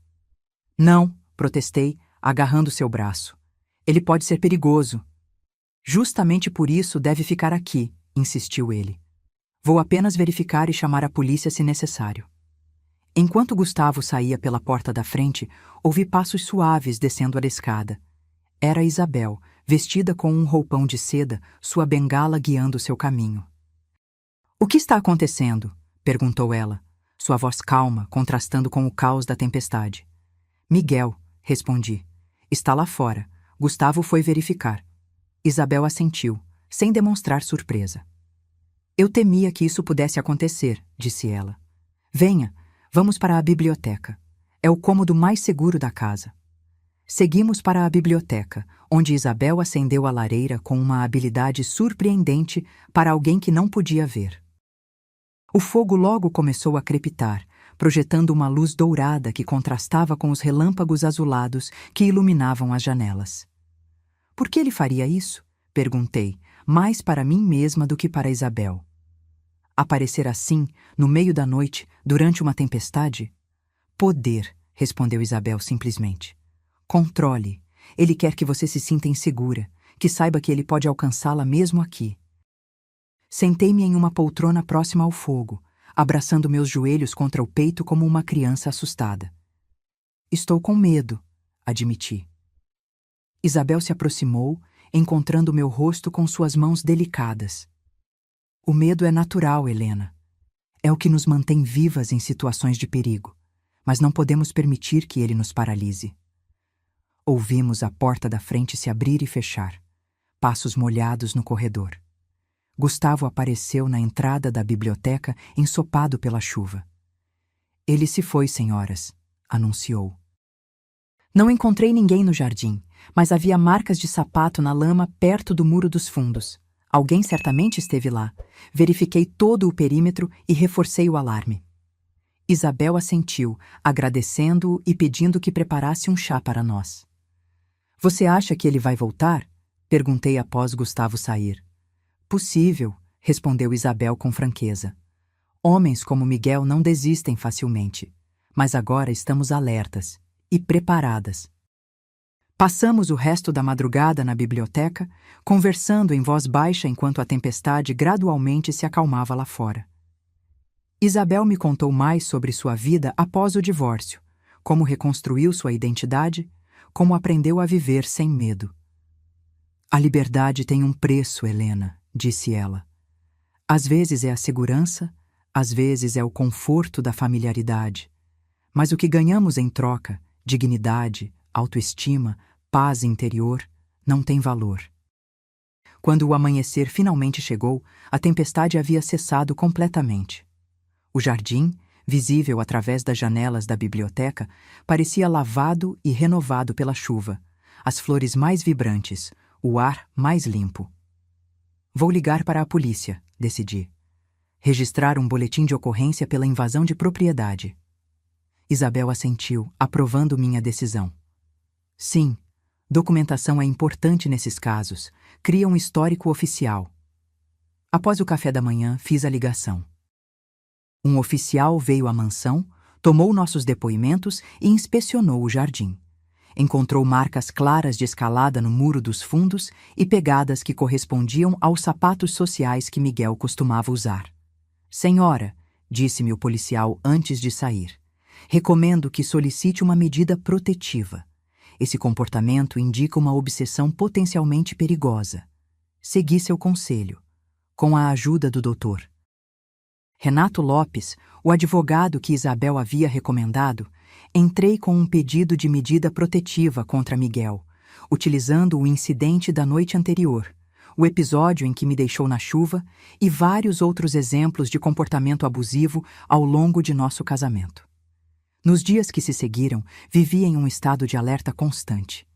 Não, protestei, agarrando seu braço. Ele pode ser perigoso. Justamente por isso deve ficar aqui, insistiu ele. Vou apenas verificar e chamar a polícia se necessário. Enquanto Gustavo saía pela porta da frente, ouvi passos suaves descendo a escada. Era Isabel, vestida com um roupão de seda, sua bengala guiando seu caminho. O que está acontecendo? Perguntou ela, sua voz calma, contrastando com o caos da tempestade. Miguel, respondi. Está lá fora. Gustavo foi verificar. Isabel assentiu, sem demonstrar surpresa. Eu temia que isso pudesse acontecer, disse ela. Venha, vamos para a biblioteca. É o cômodo mais seguro da casa. Seguimos para a biblioteca, onde Isabel acendeu a lareira com uma habilidade surpreendente para alguém que não podia ver. O fogo logo começou a crepitar, projetando uma luz dourada que contrastava com os relâmpagos azulados que iluminavam as janelas. Por que ele faria isso? Perguntei, mais para mim mesma do que para Isabel. Aparecer assim, no meio da noite, durante uma tempestade? Poder, respondeu Isabel simplesmente. Controle. Ele quer que você se sinta insegura, que saiba que ele pode alcançá-la mesmo aqui. Sentei-me em uma poltrona próxima ao fogo, abraçando meus joelhos contra o peito como uma criança assustada. Estou com medo, admiti. Isabel se aproximou, encontrando meu rosto com suas mãos delicadas. O medo é natural, Helena. É o que nos mantém vivas em situações de perigo, mas não podemos permitir que ele nos paralise. Ouvimos a porta da frente se abrir e fechar, passos molhados no corredor. Gustavo apareceu na entrada da biblioteca ensopado pela chuva. Ele se foi, senhoras. anunciou. Não encontrei ninguém no jardim, mas havia marcas de sapato na lama perto do muro dos fundos. Alguém certamente esteve lá. Verifiquei todo o perímetro e reforcei o alarme. Isabel assentiu, agradecendo-o e pedindo que preparasse um chá para nós. Você acha que ele vai voltar? Perguntei após Gustavo sair. Possível, respondeu Isabel com franqueza. Homens como Miguel não desistem facilmente, mas agora estamos alertas e preparadas. Passamos o resto da madrugada na biblioteca, conversando em voz baixa enquanto a tempestade gradualmente se acalmava lá fora. Isabel me contou mais sobre sua vida após o divórcio, como reconstruiu sua identidade, como aprendeu a viver sem medo. A liberdade tem um preço, Helena, disse ela. Às vezes é a segurança, às vezes é o conforto da familiaridade. Mas o que ganhamos em troca, dignidade, autoestima, paz interior, não tem valor. Quando o amanhecer finalmente chegou, a tempestade havia cessado completamente. O jardim, visível através das janelas da biblioteca, parecia lavado e renovado pela chuva, as flores mais vibrantes, o ar mais limpo. Vou ligar para a polícia, decidi. Registrar um boletim de ocorrência pela invasão de propriedade. Isabel assentiu, aprovando minha decisão. Sim, documentação é importante nesses casos, cria um histórico oficial. Após o café da manhã, fiz a ligação. Um oficial veio à mansão, tomou nossos depoimentos e inspecionou o jardim. Encontrou marcas claras de escalada no muro dos fundos e pegadas que correspondiam aos sapatos sociais que Miguel costumava usar. Senhora, disse-me o policial antes de sair, recomendo que solicite uma medida protetiva. Esse comportamento indica uma obsessão potencialmente perigosa. Segui seu conselho, com a ajuda do doutor. Renato Lopes, o advogado que Isabel havia recomendado, entrei com um pedido de medida protetiva contra Miguel, utilizando o incidente da noite anterior, o episódio em que me deixou na chuva e vários outros exemplos de comportamento abusivo ao longo de nosso casamento. Nos dias que se seguiram, vivi em um estado de alerta constante.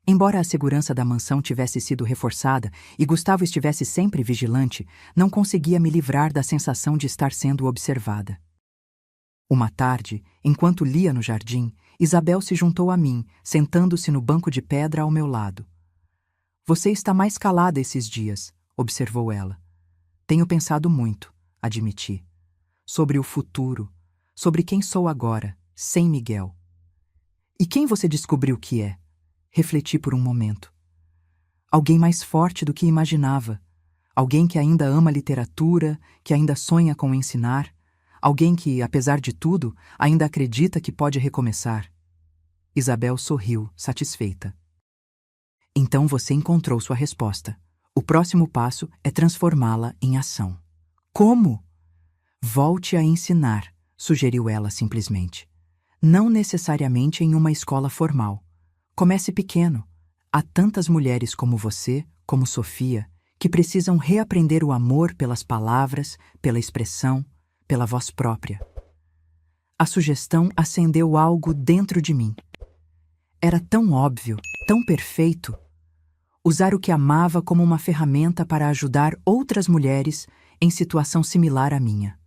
Embora a segurança da mansão tivesse sido reforçada e Gustavo estivesse sempre vigilante, não conseguia me livrar da sensação de estar sendo observada. Uma tarde, enquanto lia no jardim, Isabel se juntou a mim, sentando-se no banco de pedra ao meu lado. Você está mais calada esses dias, observou ela. Tenho pensado muito, admiti. Sobre o futuro, sobre quem sou agora, sem Miguel. E quem você descobriu que é? Refleti por um momento. Alguém mais forte do que imaginava. Alguém que ainda ama literatura, que ainda sonha com ensinar. Alguém que, apesar de tudo, ainda acredita que pode recomeçar. Isabel sorriu, satisfeita. Então você encontrou sua resposta. O próximo passo é transformá-la em ação. Como? Volte a ensinar, sugeriu ela simplesmente. Não necessariamente em uma escola formal. Comece pequeno. Há tantas mulheres como você, como Sofia, que precisam reaprender o amor pelas palavras, pela expressão, pela voz própria. A sugestão acendeu algo dentro de mim. Era tão óbvio, tão perfeito. Usar o que amava como uma ferramenta para ajudar outras mulheres em situação similar à minha.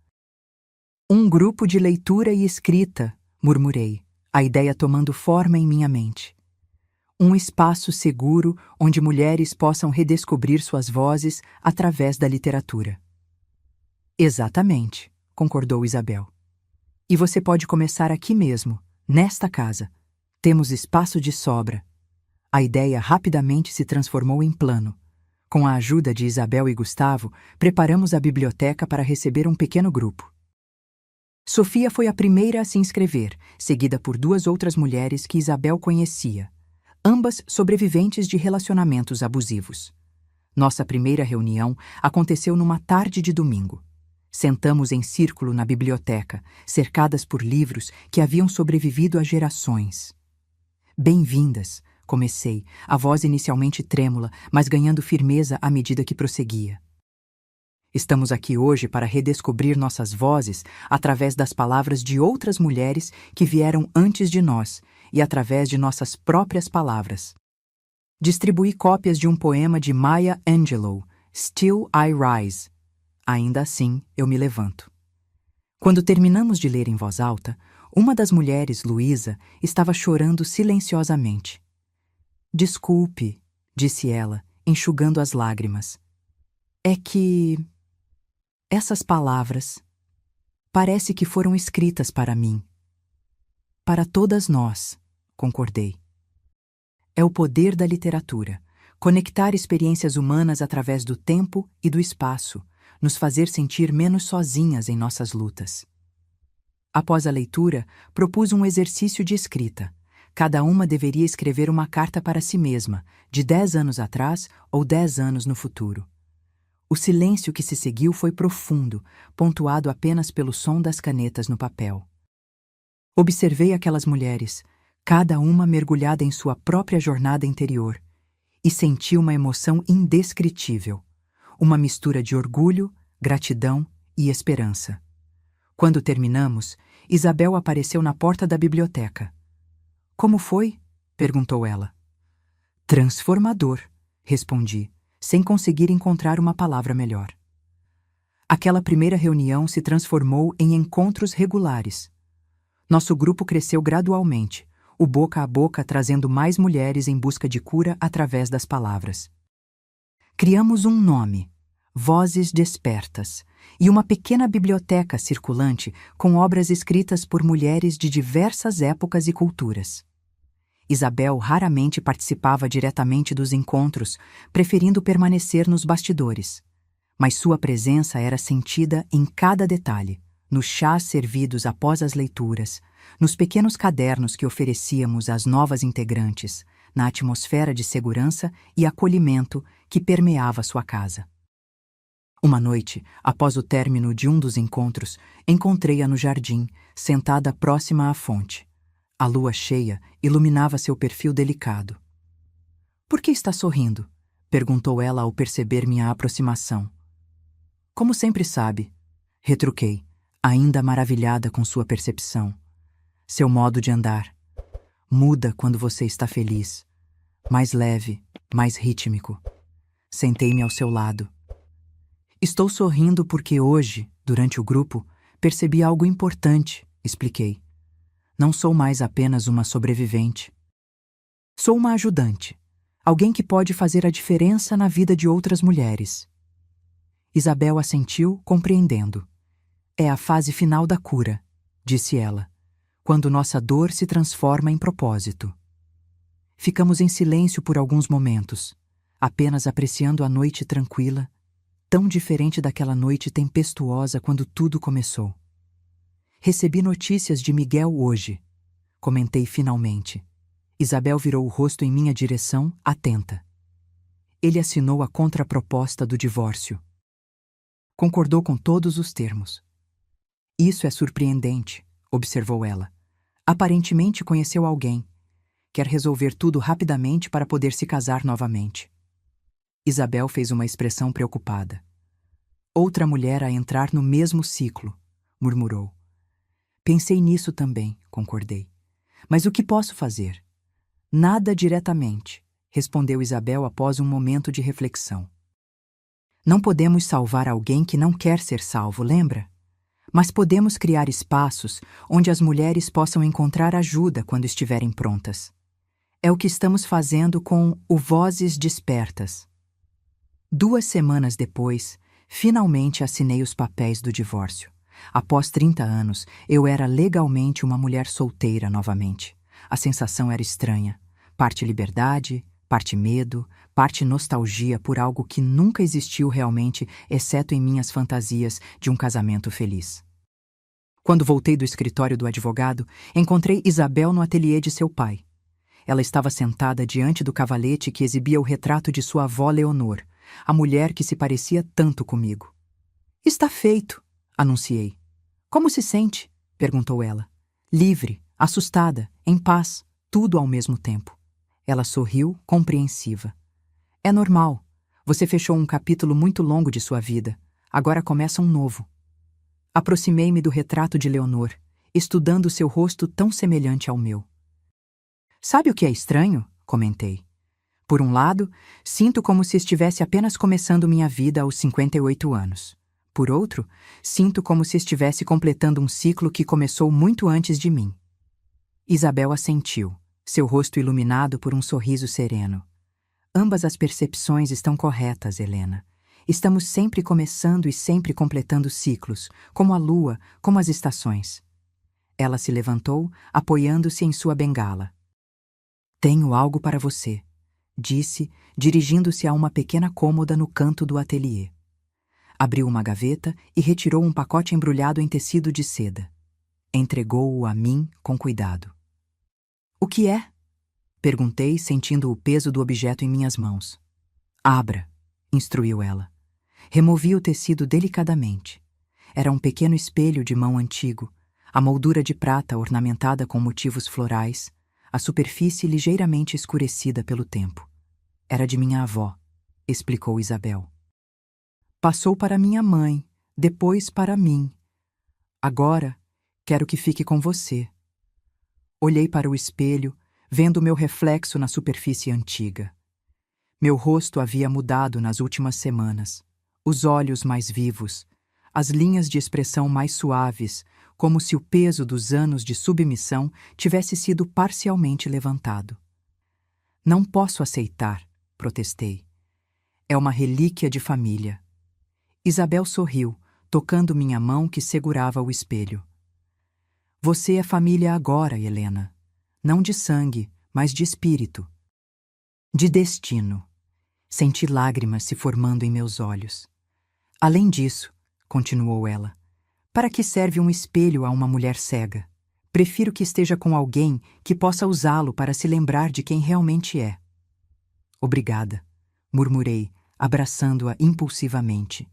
Um grupo de leitura e escrita, murmurei, a ideia tomando forma em minha mente. Um espaço seguro onde mulheres possam redescobrir suas vozes através da literatura. Exatamente, concordou Isabel. E você pode começar aqui mesmo, nesta casa. Temos espaço de sobra. A ideia rapidamente se transformou em plano. Com a ajuda de Isabel e Gustavo, preparamos a biblioteca para receber um pequeno grupo. Sofia foi a primeira a se inscrever, seguida por 2 outras mulheres que Isabel conhecia, ambas sobreviventes de relacionamentos abusivos. Nossa primeira reunião aconteceu numa tarde de domingo. Sentamos em círculo na biblioteca, cercadas por livros que haviam sobrevivido a gerações. Bem-vindas, comecei, a voz inicialmente trêmula, mas ganhando firmeza à medida que prosseguia. Estamos aqui hoje para redescobrir nossas vozes através das palavras de outras mulheres que vieram antes de nós e através de nossas próprias palavras. Distribuí cópias de um poema de Maya Angelou, Still I Rise. Ainda assim, eu me levanto. Quando terminamos de ler em voz alta, uma das mulheres, Luísa, estava chorando silenciosamente. Desculpe, disse ela, enxugando as lágrimas. É que essas palavras parece que foram escritas para mim. Para todas nós, concordei. É o poder da literatura, conectar experiências humanas através do tempo e do espaço, nos fazer sentir menos sozinhas em nossas lutas. Após a leitura, propus um exercício de escrita. Cada uma deveria escrever uma carta para si mesma, de 10 anos atrás ou 10 anos no futuro. O silêncio que se seguiu foi profundo, pontuado apenas pelo som das canetas no papel. Observei aquelas mulheres, cada uma mergulhada em sua própria jornada interior, e senti uma emoção indescritível, uma mistura de orgulho, gratidão e esperança. Quando terminamos, Isabel apareceu na porta da biblioteca. Como foi? Perguntou ela. Transformador, respondi, sem conseguir encontrar uma palavra melhor. Aquela primeira reunião se transformou em encontros regulares. Nosso grupo cresceu gradualmente, o boca a boca trazendo mais mulheres em busca de cura através das palavras. Criamos um nome, Vozes Despertas, e uma pequena biblioteca circulante com obras escritas por mulheres de diversas épocas e culturas. Isabel raramente participava diretamente dos encontros, preferindo permanecer nos bastidores. Mas sua presença era sentida em cada detalhe, nos chás servidos após as leituras, nos pequenos cadernos que oferecíamos às novas integrantes, na atmosfera de segurança e acolhimento que permeava sua casa. Uma noite, após o término de um dos encontros, encontrei-a no jardim, sentada próxima à fonte. A lua cheia iluminava seu perfil delicado. — Por que está sorrindo? Perguntou ela ao perceber minha aproximação. — Como sempre sabe, retruquei, ainda maravilhada com sua percepção. Seu modo de andar muda quando você está feliz, mais leve, mais rítmico. Sentei-me ao seu lado. Estou sorrindo porque hoje, durante o grupo, percebi algo importante, expliquei. Não sou mais apenas uma sobrevivente. Sou uma ajudante, alguém que pode fazer a diferença na vida de outras mulheres. Isabel assentiu, compreendendo. É a fase final da cura, disse ela, quando nossa dor se transforma em propósito. Ficamos em silêncio por alguns momentos, apenas apreciando a noite tranquila, tão diferente daquela noite tempestuosa quando tudo começou. Recebi notícias de Miguel hoje, comentei finalmente. Isabel virou o rosto em minha direção, atenta. Ele assinou a contraproposta do divórcio. Concordou com todos os termos. Isso é surpreendente, observou ela. Aparentemente conheceu alguém. Quer resolver tudo rapidamente para poder se casar novamente. Isabel fez uma expressão preocupada. Outra mulher a entrar no mesmo ciclo, murmurou. Pensei nisso também, concordei. Mas o que posso fazer? Nada diretamente, respondeu Isabel após um momento de reflexão. Não podemos salvar alguém que não quer ser salvo, lembra? Mas podemos criar espaços onde as mulheres possam encontrar ajuda quando estiverem prontas. É o que estamos fazendo com o Vozes Despertas. 2 semanas depois, finalmente assinei os papéis do divórcio. Após 30 anos, eu era legalmente uma mulher solteira novamente. A sensação era estranha. Parte liberdade, parte medo, parte nostalgia por algo que nunca existiu realmente, exceto em minhas fantasias de um casamento feliz. Quando voltei do escritório do advogado, encontrei Isabel no ateliê de seu pai. Ela estava sentada diante do cavalete que exibia o retrato de sua avó Leonor, a mulher que se parecia tanto comigo. — Está feito, anunciei. — Como se sente? Perguntou ela. Livre, assustada, em paz, tudo ao mesmo tempo. Ela sorriu, compreensiva. — É normal. Você fechou um capítulo muito longo de sua vida. Agora começa um novo. Aproximei-me do retrato de Leonor, estudando seu rosto tão semelhante ao meu. Sabe o que é estranho? Comentei. Por um lado, sinto como se estivesse apenas começando minha vida aos 58 anos. Por outro, sinto como se estivesse completando um ciclo que começou muito antes de mim. Isabel assentiu, seu rosto iluminado por um sorriso sereno. Ambas as percepções estão corretas, Helena. Estamos sempre começando e sempre completando ciclos, como a lua, como as estações. Ela se levantou, apoiando-se em sua bengala. Tenho algo para você, disse, dirigindo-se a uma pequena cômoda no canto do ateliê. Abriu uma gaveta e retirou um pacote embrulhado em tecido de seda. Entregou-o a mim com cuidado. O que é? Perguntei, sentindo o peso do objeto em minhas mãos. Abra, instruiu ela. Removi o tecido delicadamente. Era um pequeno espelho de mão antigo, a moldura de prata ornamentada com motivos florais, a superfície ligeiramente escurecida pelo tempo. Era de minha avó, explicou Isabel. Passou para minha mãe, depois para mim. Agora, quero que fique com você. Olhei para o espelho, vendo meu reflexo na superfície antiga. Meu rosto havia mudado nas últimas semanas. Os olhos mais vivos, as linhas de expressão mais suaves, como se o peso dos anos de submissão tivesse sido parcialmente levantado. Não posso aceitar, protestei. É uma relíquia de família. Isabel sorriu, tocando minha mão que segurava o espelho. Você é família agora, Helena. Não de sangue, mas de espírito. De destino. Senti lágrimas se formando em meus olhos. Além disso, continuou ela, para que serve um espelho a uma mulher cega? Prefiro que esteja com alguém que possa usá-lo para se lembrar de quem realmente é. Obrigada, murmurei, abraçando-a impulsivamente.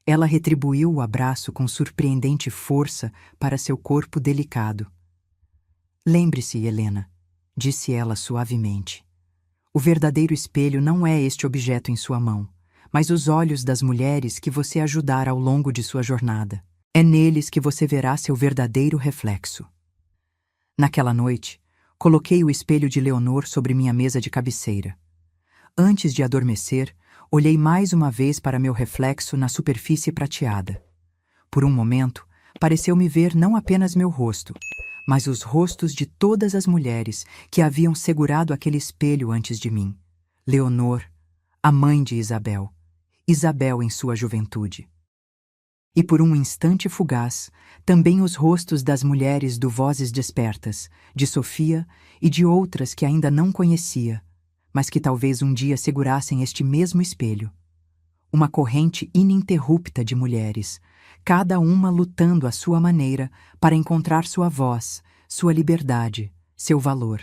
Ela retribuiu o abraço com surpreendente força para seu corpo delicado. Lembre-se, Helena, disse ela suavemente. O verdadeiro espelho não é este objeto em sua mão, mas os olhos das mulheres que você ajudar ao longo de sua jornada. É neles que você verá seu verdadeiro reflexo. Naquela noite, coloquei o espelho de Leonor sobre minha mesa de cabeceira. Antes de adormecer, olhei mais uma vez para meu reflexo na superfície prateada. Por um momento, pareceu-me ver não apenas meu rosto, mas os rostos de todas as mulheres que haviam segurado aquele espelho antes de mim. Leonor, a mãe de Isabel. Isabel em sua juventude. E por um instante fugaz, também os rostos das mulheres do Vozes Despertas, de Sofia e de outras que ainda não conhecia, mas que talvez um dia segurassem este mesmo espelho. Uma corrente ininterrupta de mulheres, cada uma lutando à sua maneira para encontrar sua voz, sua liberdade, seu valor.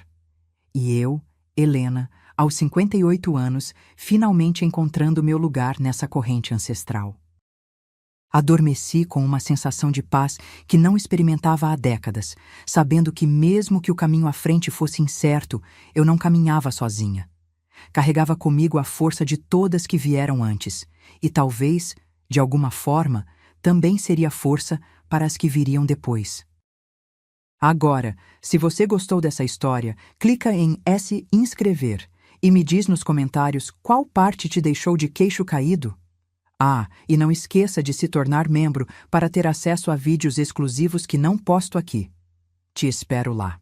E eu, Helena, aos 58 anos, finalmente encontrando meu lugar nessa corrente ancestral. Adormeci com uma sensação de paz que não experimentava há décadas, sabendo que mesmo que o caminho à frente fosse incerto, eu não caminhava sozinha. Carregava comigo a força de todas que vieram antes, e talvez, de alguma forma, também seria força para as que viriam depois. Agora, se você gostou dessa história, clica em S inscrever e me diz nos comentários qual parte te deixou de queixo caído. Ah, e não esqueça de se tornar membro para ter acesso a vídeos exclusivos que não posto aqui. Te espero lá.